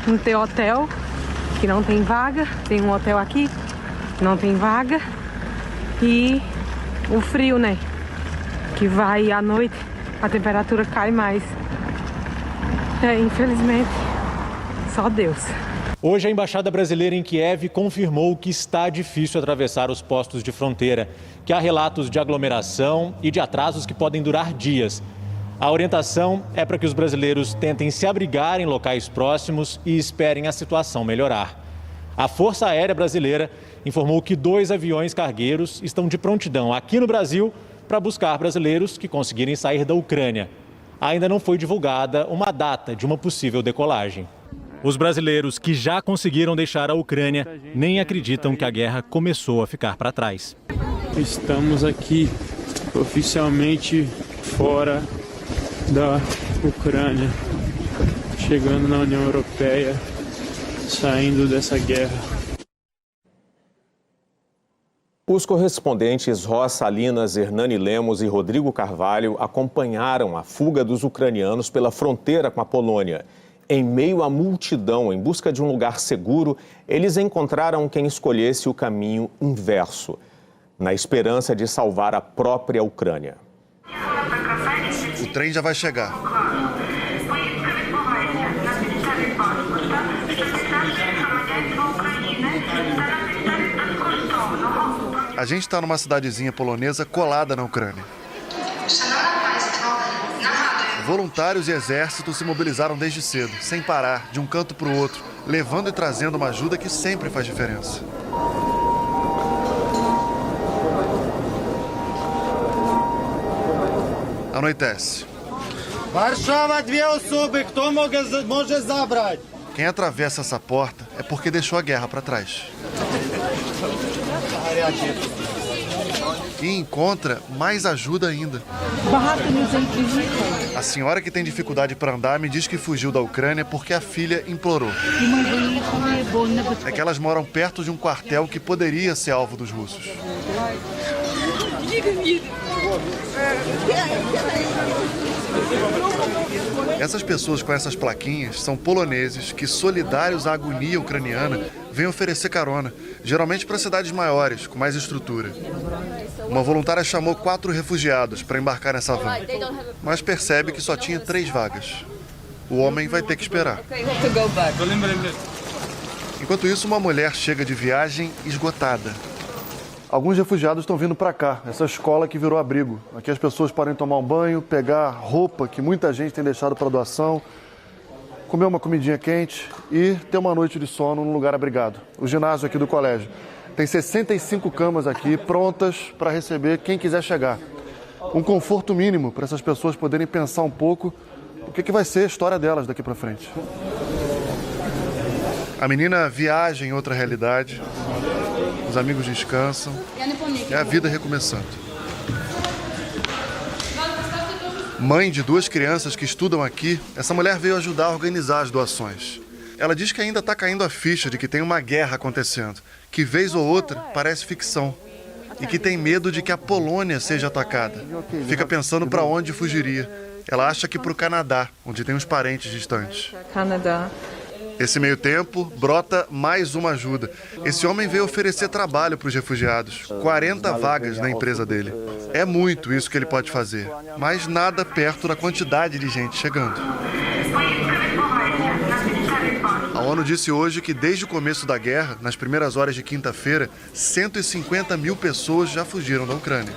não tem hotel, que não tem vaga. Tem um hotel aqui, não tem vaga. E o frio, né? Que vai à noite, a temperatura cai mais. Infelizmente, só Deus. Hoje a Embaixada Brasileira em Kiev confirmou que está difícil atravessar os postos de fronteira, que há relatos de aglomeração e de atrasos que podem durar dias. A orientação é para que os brasileiros tentem se abrigar em locais próximos e esperem a situação melhorar. A Força Aérea Brasileira informou que 2 aviões cargueiros estão de prontidão aqui no Brasil para buscar brasileiros que conseguirem sair da Ucrânia. Ainda não foi divulgada uma data de uma possível decolagem. Os brasileiros que já conseguiram deixar a Ucrânia nem acreditam que a guerra começou a ficar para trás. Estamos aqui oficialmente fora da Ucrânia, chegando na União Europeia, saindo dessa guerra. Os correspondentes Rosa Salinas, Hernani Lemos e Rodrigo Carvalho acompanharam a fuga dos ucranianos pela fronteira com a Polônia. Em meio à multidão, em busca de um lugar seguro, eles encontraram quem escolhesse o caminho inverso, na esperança de salvar a própria Ucrânia. O trem já vai chegar. A gente está numa cidadezinha polonesa colada na Ucrânia. Voluntários e exércitos se mobilizaram desde cedo, sem parar, de um canto para o outro, levando e trazendo uma ajuda que sempre faz diferença. Anoitece. Quem atravessa essa porta é porque deixou a guerra para trás. E encontra mais ajuda ainda. A senhora que tem dificuldade para andar me diz que fugiu da Ucrânia porque a filha implorou. É que elas moram perto de um quartel que poderia ser alvo dos russos. Essas pessoas com essas plaquinhas são poloneses que, solidários à agonia ucraniana, vêm oferecer carona, geralmente para cidades maiores, com mais estrutura. Uma voluntária chamou 4 refugiados para embarcar nessa van, mas percebe que só tinha 3 vagas. O homem vai ter que esperar. Enquanto isso, uma mulher chega de viagem esgotada. Alguns refugiados estão vindo para cá, essa escola que virou abrigo. Aqui as pessoas podem tomar um banho, pegar roupa que muita gente tem deixado para doação, comer uma comidinha quente e ter uma noite de sono num lugar abrigado. O ginásio aqui do colégio tem 65 camas aqui prontas para receber quem quiser chegar. Um conforto mínimo para essas pessoas poderem pensar um pouco o que vai ser a história delas daqui para frente. A menina viaja em outra realidade. Os amigos descansam, é a vida recomeçando. Mãe de 2 crianças que estudam aqui, essa mulher veio ajudar a organizar as doações. Ela diz que ainda está caindo a ficha de que tem uma guerra acontecendo, que vez ou outra parece ficção, e que tem medo de que a Polônia seja atacada. Fica pensando para onde fugiria. Ela acha que para o Canadá, onde tem uns parentes distantes. Canadá. Nesse meio tempo, brota mais uma ajuda. Esse homem veio oferecer trabalho para os refugiados. 40 vagas na empresa dele. É muito isso que ele pode fazer, mas nada perto da quantidade de gente chegando. A ONU disse hoje que desde o começo da guerra, nas primeiras horas de quinta-feira, 150 mil pessoas já fugiram da Ucrânia.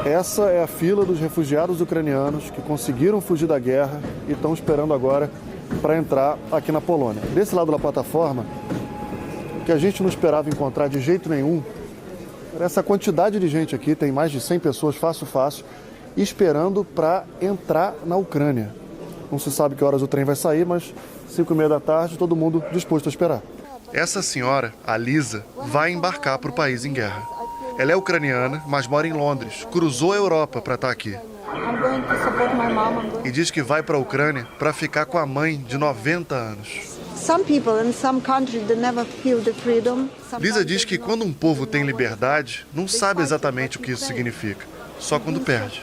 Essa é a fila dos refugiados ucranianos que conseguiram fugir da guerra e estão esperando agora para entrar aqui na Polônia. Desse lado da plataforma, o que a gente não esperava encontrar de jeito nenhum era essa quantidade de gente aqui, tem mais de 100 pessoas, fácil, esperando para entrar na Ucrânia. Não se sabe que horas o trem vai sair, mas 5h30 da tarde, todo mundo disposto a esperar. Essa senhora, a Lisa, vai embarcar para o país em guerra. Ela é ucraniana, mas mora em Londres. Cruzou a Europa para estar aqui. E diz que vai para a Ucrânia para ficar com a mãe de 90 anos. Lisa diz que quando um povo tem liberdade, não sabe exatamente o que isso significa. Só quando perde.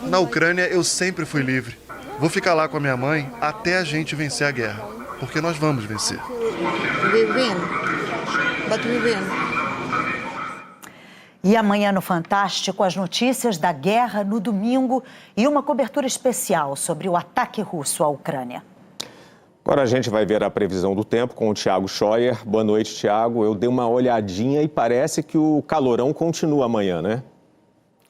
Na Ucrânia, eu sempre fui livre. Vou ficar lá com a minha mãe até a gente vencer a guerra. Porque nós vamos vencer. E amanhã no Fantástico, as notícias da guerra no domingo e uma cobertura especial sobre o ataque russo à Ucrânia. Agora a gente vai ver a previsão do tempo com o Thiago Scheuer. Boa noite, Thiago. Eu dei uma olhadinha e parece que o calorão continua amanhã, né?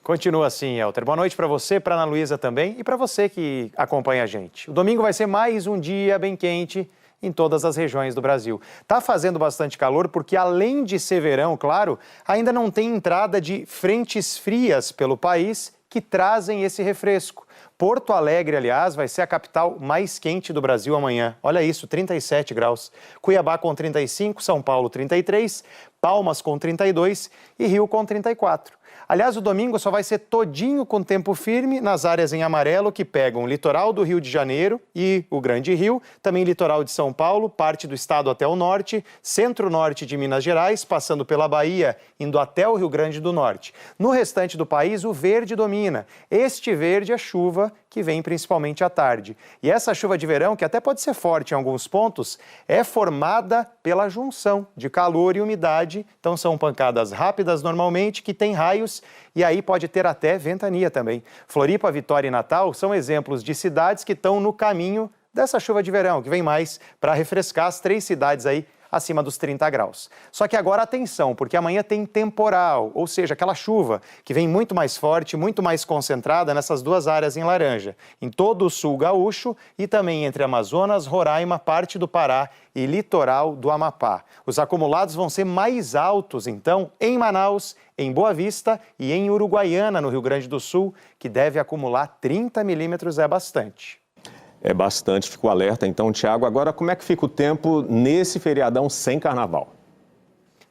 Continua assim, Elter. Boa noite para você, para Ana Luísa também e para você que acompanha a gente. O domingo vai ser mais um dia bem quente em todas as regiões do Brasil. Tá fazendo bastante calor porque, além de ser verão, claro, ainda não tem entrada de frentes frias pelo país que trazem esse refresco. Porto Alegre, aliás, vai ser a capital mais quente do Brasil amanhã. Olha isso, 37 graus. Cuiabá com 35, São Paulo 33, Palmas com 32 e Rio com 34. Aliás, o domingo só vai ser todinho com tempo firme nas áreas em amarelo que pegam o litoral do Rio de Janeiro e o Grande Rio, também litoral de São Paulo, parte do estado até o norte, centro-norte de Minas Gerais, passando pela Bahia, indo até o Rio Grande do Norte. No restante do país, o verde domina. Este verde é chuva que vem principalmente à tarde. E essa chuva de verão, que até pode ser forte em alguns pontos, é formada pela junção de calor e umidade. Então são pancadas rápidas normalmente, que têm raios e aí pode ter até ventania também. Floripa, Vitória e Natal são exemplos de cidades que estão no caminho dessa chuva de verão, que vem mais para refrescar as 3 cidades aí acima dos 30 graus. Só que agora atenção, porque amanhã tem temporal, ou seja, aquela chuva que vem muito mais forte, muito mais concentrada nessas duas áreas em laranja, em todo o sul gaúcho e também entre Amazonas, Roraima, parte do Pará e litoral do Amapá. Os acumulados vão ser mais altos, então, em Manaus, em Boa Vista e em Uruguaiana, no Rio Grande do Sul, que deve acumular 30 milímetros, é bastante. É bastante, fico alerta então, Tiago. Agora, como é que fica o tempo nesse feriadão sem carnaval?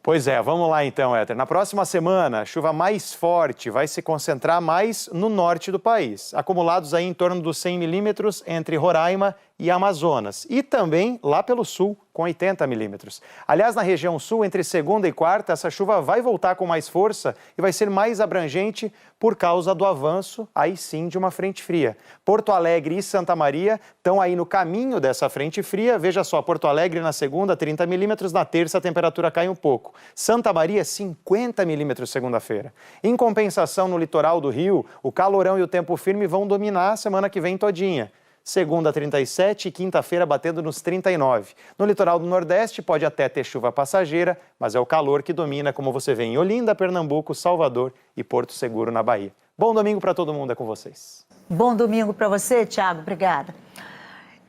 Pois é, vamos lá então, Éter. Na próxima semana, a chuva mais forte vai se concentrar mais no norte do país. Acumulados aí em torno dos 100 milímetros entre Roraima e Amazonas. E também lá pelo sul, com 80 milímetros. Aliás, na região sul, entre segunda e quarta, essa chuva vai voltar com mais força e vai ser mais abrangente por causa do avanço, aí sim, de uma frente fria. Porto Alegre e Santa Maria estão aí no caminho dessa frente fria. Veja só, Porto Alegre na segunda, 30 milímetros, na terça a temperatura cai um pouco. Santa Maria, 50 milímetros segunda-feira. Em compensação, no litoral do Rio, o calorão e o tempo firme vão dominar a semana que vem todinha. Segunda, 37 e quinta-feira batendo nos 39. No litoral do Nordeste pode até ter chuva passageira, mas é o calor que domina, como você vê em Olinda, Pernambuco, Salvador e Porto Seguro, na Bahia. Bom domingo para todo mundo, é com vocês. Bom domingo para você, Tiago. Obrigada.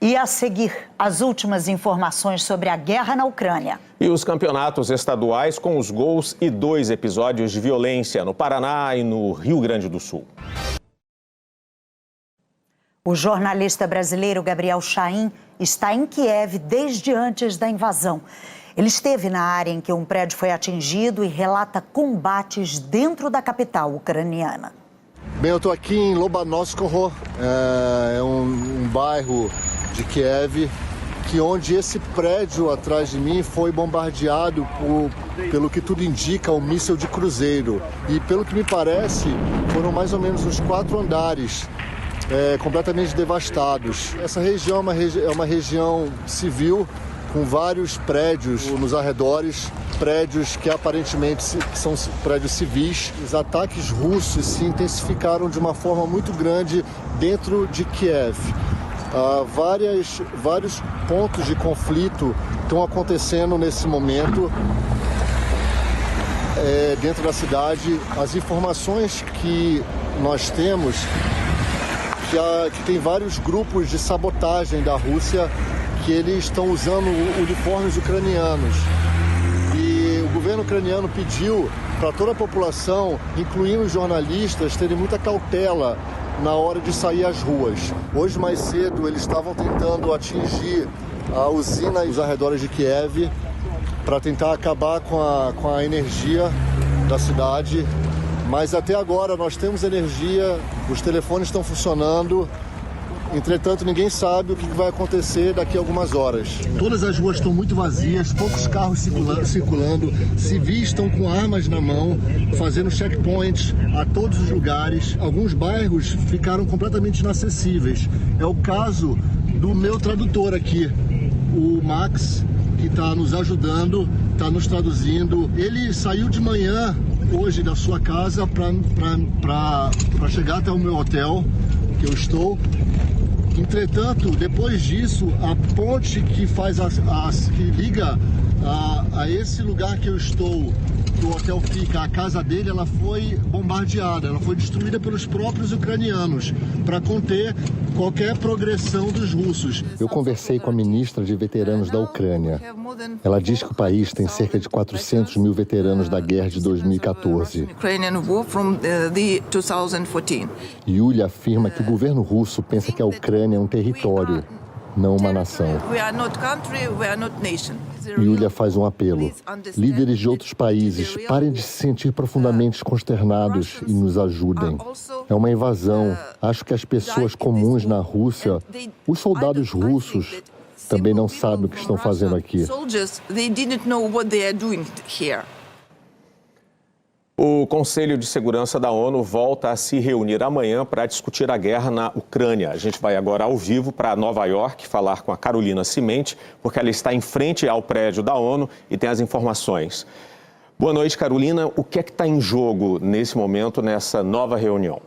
E a seguir, as últimas informações sobre a guerra na Ucrânia. E os campeonatos estaduais com os gols e 2 episódios de violência no Paraná e no Rio Grande do Sul. O jornalista brasileiro Gabriel Chain está em Kiev desde antes da invasão. Ele esteve na área em que um prédio foi atingido e relata combates dentro da capital ucraniana. Bem, eu estou aqui em Lobanovskoho, é um bairro de Kiev, onde esse prédio atrás de mim foi bombardeado pelo que tudo indica, um míssil de cruzeiro. E pelo que me parece, foram mais ou menos uns 4 andares. Completamente devastados. Essa região é uma região civil, com vários prédios nos arredores, prédios que aparentemente são prédios civis. Os ataques russos se intensificaram de uma forma muito grande dentro de Kiev. Vários pontos de conflito estão acontecendo nesse momento dentro da cidade. As informações que nós temos que tem vários grupos de sabotagem da Rússia que eles estão usando uniformes ucranianos. E o governo ucraniano pediu para toda a população, incluindo os jornalistas, terem muita cautela na hora de sair às ruas. Hoje, mais cedo, eles estavam tentando atingir a usina nos arredores de Kiev para tentar acabar com a energia da cidade. Mas até agora nós temos energia, os telefones estão funcionando, entretanto ninguém sabe o que vai acontecer daqui a algumas horas. Todas as ruas estão muito vazias, poucos carros circulando, civis estão com armas na mão, fazendo checkpoints a todos os lugares. Alguns bairros ficaram completamente inacessíveis. É o caso do meu tradutor aqui, o Max, que está nos ajudando, está nos traduzindo. Ele saiu de manhã hoje da sua casa para chegar até o meu hotel, que eu estou. Entretanto, depois disso, a ponte que faz que liga a esse lugar que eu estou, que o hotel fica, a casa dele, ela foi bombardeada, ela foi destruída pelos próprios ucranianos para conter qualquer progressão dos russos. Eu conversei com a ministra de veteranos da Ucrânia. Ela diz que o país tem cerca de 400 mil veteranos da guerra de 2014. Yulia afirma que o governo russo pensa que a Ucrânia é um território, não uma nação. Yulia faz um apelo. Líderes de outros países, parem de se sentir profundamente consternados e nos ajudem. É uma invasão. Acho que as pessoas comuns na Rússia, os soldados russos, também não sabem o que estão fazendo aqui. O Conselho de Segurança da ONU volta a se reunir amanhã para discutir a guerra na Ucrânia. A gente vai agora ao vivo para Nova York falar com a Carolina Cimente, porque ela está em frente ao prédio da ONU e tem as informações. Boa noite, Carolina. O que é que está em jogo nesse momento, nessa nova reunião?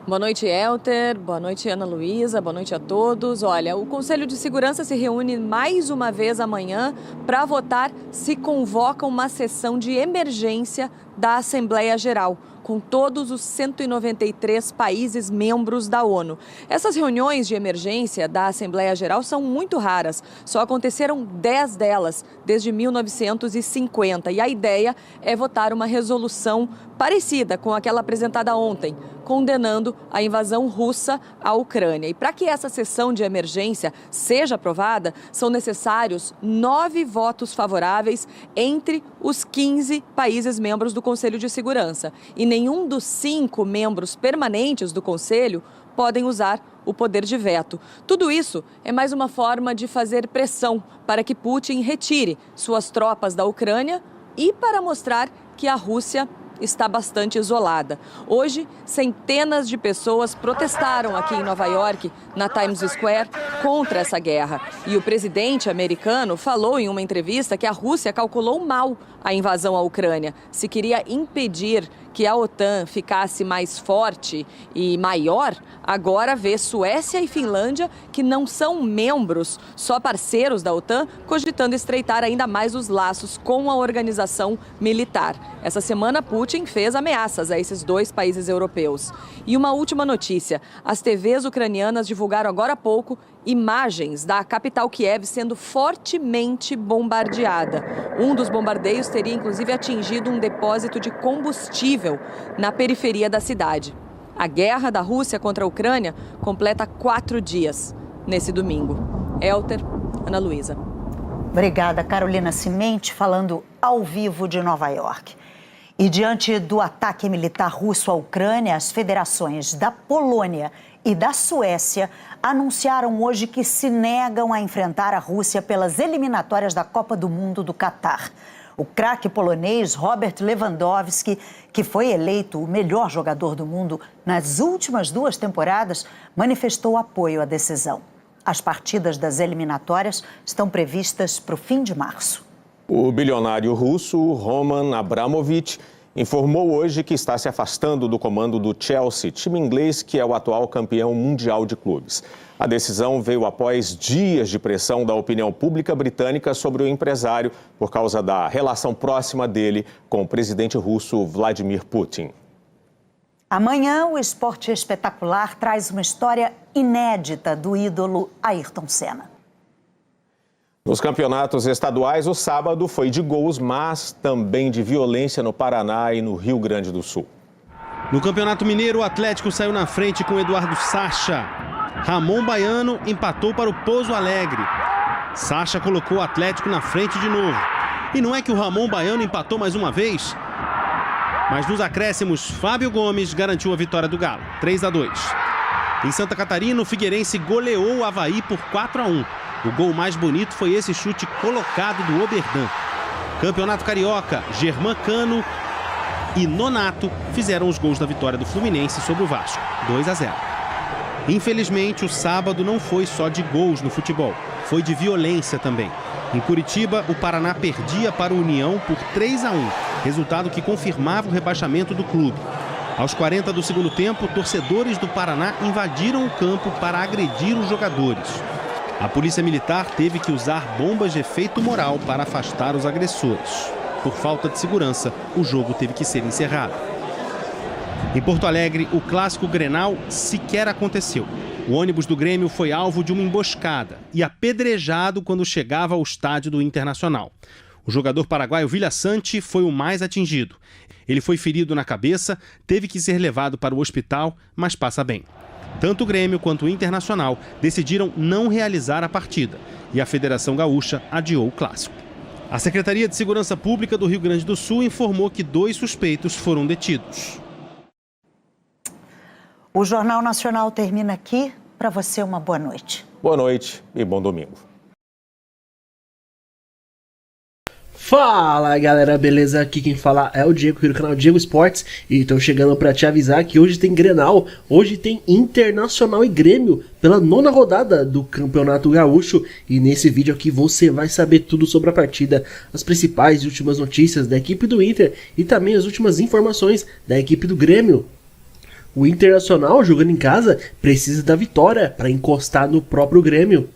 Boa noite, Elter. Boa noite, Ana Luísa. Boa noite a todos. Olha, o Conselho de Segurança se reúne mais uma vez amanhã para votar se convoca uma sessão de emergência da Assembleia Geral, com todos os 193 países membros da ONU. Essas reuniões de emergência da Assembleia Geral são muito raras. Só aconteceram 10 delas desde 1950. E a ideia é votar uma resolução parecida com aquela apresentada ontem, condenando a invasão russa à Ucrânia. E para que essa sessão de emergência seja aprovada, são necessários 9 votos favoráveis entre os 15 países membros do Conselho de Segurança. E nenhum dos 5 membros permanentes do Conselho podem usar o poder de veto. Tudo isso é mais uma forma de fazer pressão para que Putin retire suas tropas da Ucrânia e para mostrar que a Rússia está bastante isolada. Hoje, centenas de pessoas protestaram aqui em Nova York, na Times Square, contra essa guerra. E o presidente americano falou em uma entrevista que a Rússia calculou mal a invasão à Ucrânia. Se queria impedir que a OTAN ficasse mais forte e maior, agora vê Suécia e Finlândia, que não são membros, só parceiros da OTAN, cogitando estreitar ainda mais os laços com a organização militar. Essa semana, Putin fez ameaças a esses 2 países europeus. E uma última notícia: as TVs ucranianas divulgaram agora há pouco imagens da capital Kiev sendo fortemente bombardeada. Um dos bombardeios teria inclusive atingido um depósito de combustível na periferia da cidade. A guerra da Rússia contra a Ucrânia completa 4 dias nesse domingo. Elter, Ana Luísa. Obrigada, Carolina Cimente, falando ao vivo de Nova York. E diante do ataque militar russo à Ucrânia, as federações da Polônia e da Suécia anunciaram hoje que se negam a enfrentar a Rússia pelas eliminatórias da Copa do Mundo do Catar. O craque polonês Robert Lewandowski, que foi eleito o melhor jogador do mundo nas últimas 2 temporadas, manifestou apoio à decisão. As partidas das eliminatórias estão previstas para o fim de março. O bilionário russo Roman Abramovich informou hoje que está se afastando do comando do Chelsea, time inglês que é o atual campeão mundial de clubes. A decisão veio após dias de pressão da opinião pública britânica sobre o empresário por causa da relação próxima dele com o presidente russo Vladimir Putin. Amanhã, o Esporte Espetacular traz uma história inédita do ídolo Ayrton Senna. Nos campeonatos estaduais, o sábado foi de gols, mas também de violência no Paraná e no Rio Grande do Sul. No Campeonato Mineiro, o Atlético saiu na frente com Eduardo Sacha. Ramon Baiano empatou para o Pouso Alegre. Sacha colocou o Atlético na frente de novo. E não é que o Ramon Baiano empatou mais uma vez, mas nos acréscimos, Fábio Gomes garantiu a vitória do Galo, 3-2. Em Santa Catarina, o Figueirense goleou o Avaí por 4-1. O gol mais bonito foi esse chute colocado do Oberdan. Campeonato Carioca, Germán Cano e Nonato fizeram os gols da vitória do Fluminense sobre o Vasco, 2-0. Infelizmente, o sábado não foi só de gols no futebol, foi de violência também. Em Curitiba, o Paraná perdia para o União por 3-1, resultado que confirmava o rebaixamento do clube. Aos 40 do segundo tempo, torcedores do Paraná invadiram o campo para agredir os jogadores. A polícia militar teve que usar bombas de efeito moral para afastar os agressores. Por falta de segurança, o jogo teve que ser encerrado. Em Porto Alegre, o clássico Grenal sequer aconteceu. O ônibus do Grêmio foi alvo de uma emboscada e apedrejado quando chegava ao estádio do Internacional. O jogador paraguaio Villasante foi o mais atingido. Ele foi ferido na cabeça, teve que ser levado para o hospital, mas passa bem. Tanto o Grêmio quanto o Internacional decidiram não realizar a partida e a Federação Gaúcha adiou o clássico. A Secretaria de Segurança Pública do Rio Grande do Sul informou que 2 suspeitos foram detidos. O Jornal Nacional termina aqui. Para você, uma boa noite. Boa noite e bom domingo. Fala galera, beleza? Aqui quem fala é o Diego, aqui do canal Diego Esportes. E estou chegando para te avisar que hoje tem Grenal, hoje tem Internacional e Grêmio pela 9ª rodada do Campeonato Gaúcho. E nesse vídeo aqui você vai saber tudo sobre a partida, as principais e últimas notícias da equipe do Inter e também as últimas informações da equipe do Grêmio. O Internacional, jogando em casa, precisa da vitória para encostar no próprio Grêmio.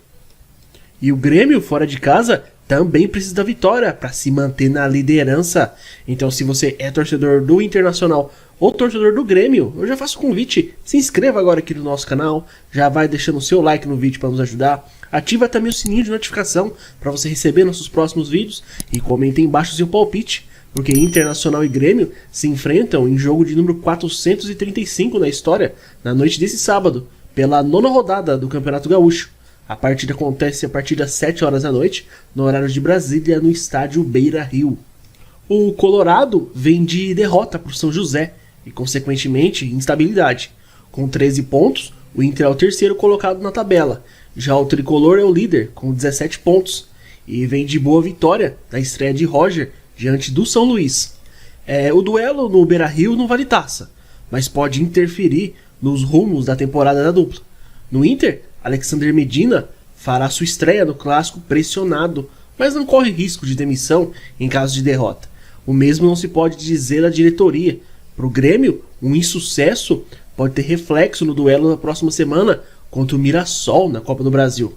E o Grêmio, fora de casa, também precisa da vitória para se manter na liderança. Então, se você é torcedor do Internacional ou torcedor do Grêmio, eu já faço o convite. Se inscreva agora aqui no nosso canal, já vai deixando o seu like no vídeo para nos ajudar. Ativa também o sininho de notificação para você receber nossos próximos vídeos e comente aí embaixo o seu palpite, porque Internacional e Grêmio se enfrentam em jogo de número 435 na história, na noite desse sábado, pela 9ª rodada do Campeonato Gaúcho. A partida acontece a partir das 7 horas da noite, no horário de Brasília, no estádio Beira-Rio. O Colorado vem de derrota para o São José e, consequentemente, instabilidade. Com 13 pontos, o Inter é o terceiro colocado na tabela. Já o Tricolor é o líder, com 17 pontos, e vem de boa vitória na estreia de Roger diante do São Luís. O duelo no Beira-Rio não vale taça, mas pode interferir nos rumos da temporada da dupla. No Inter, Alexander Medina fará sua estreia no clássico pressionado, mas não corre risco de demissão em caso de derrota. O mesmo não se pode dizer da diretoria. Para o Grêmio, um insucesso pode ter reflexo no duelo da próxima semana contra o Mirassol na Copa do Brasil.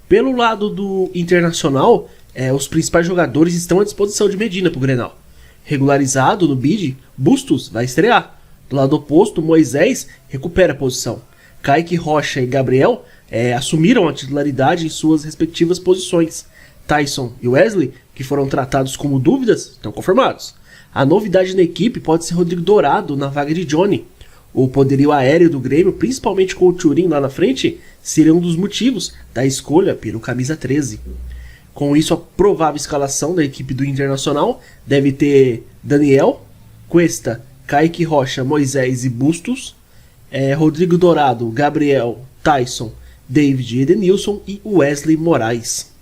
Pelo lado do Internacional, os principais jogadores estão à disposição de Medina para o Grenal. Regularizado no bid, Bustos vai estrear. Do lado oposto, Moisés recupera a posição. Kaique Rocha e Gabriel assumiram a titularidade em suas respectivas posições. Tyson e Wesley, que foram tratados como dúvidas, estão confirmados. A novidade na equipe pode ser Rodrigo Dourado na vaga de Johnny. O poderio aéreo do Grêmio, principalmente com o Thurin lá na frente, seria um dos motivos da escolha pelo camisa 13. Com isso, a provável escalação da equipe do Internacional deve ter Daniel, Cuesta, Kaique Rocha, Moisés e Bustos, Rodrigo Dourado, Gabriel, Tyson, David, Edenilson e Wesley Moraes.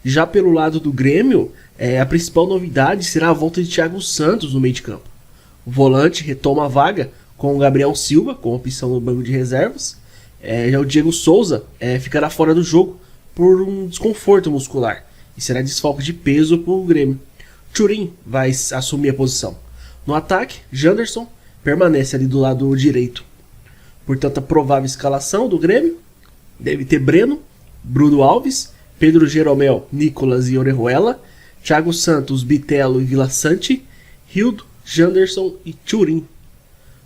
Já pelo lado do Grêmio, a principal novidade será a volta de Thiago Santos no meio de campo. O volante retoma a vaga com o Gabriel Silva, com opção no banco de reservas. Já o Diego Souza ficará fora do jogo por um desconforto muscular e será desfalque de peso para o Grêmio. Thurin vai assumir a posição. No ataque, Janderson permanece ali do lado direito. Portanto, a provável escalação do Grêmio deve ter Breno, Bruno Alves, Pedro Jeromel, Nicolas e Orejuela, Thiago Santos, Bitelo e Vila Sante, Rildo, Janderson e Thurin.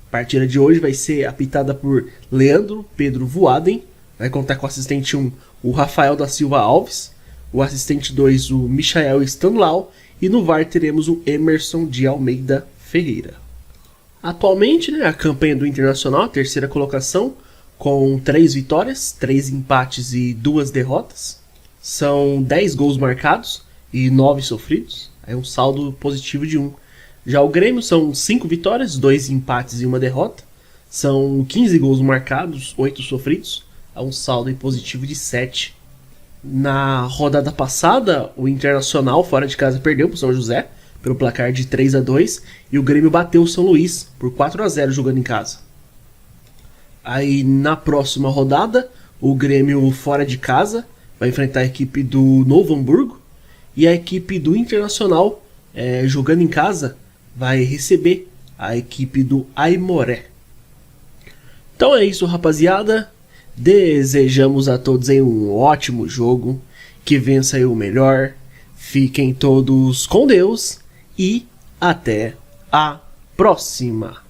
A partida de hoje vai ser apitada por Leandro Pedro Voaden, vai contar com o assistente 1, o Rafael da Silva Alves, o assistente 2, o Michael Stanlau, e no VAR teremos o Emerson de Almeida Ferreira. Atualmente, a campanha do Internacional, a terceira colocação, com 3 vitórias, 3 empates e 2 derrotas. São 10 gols marcados e 9 sofridos, é um saldo positivo de 1. Já o Grêmio são 5 vitórias, 2 empates e 1 derrota. São 15 gols marcados, 8 sofridos, é um saldo positivo de 7. Na rodada passada, o Internacional fora de casa perdeu para o São José pelo placar de 3-2 e o Grêmio bateu o São Luís por 4-0 jogando em casa. Aí na próxima rodada, o Grêmio fora de casa vai enfrentar a equipe do Novo Hamburgo e a equipe do Internacional, jogando em casa, vai receber a equipe do Aimoré. Então é isso, rapaziada. Desejamos a todos aí um ótimo jogo, que vença aí o melhor. Fiquem todos com Deus e até a próxima.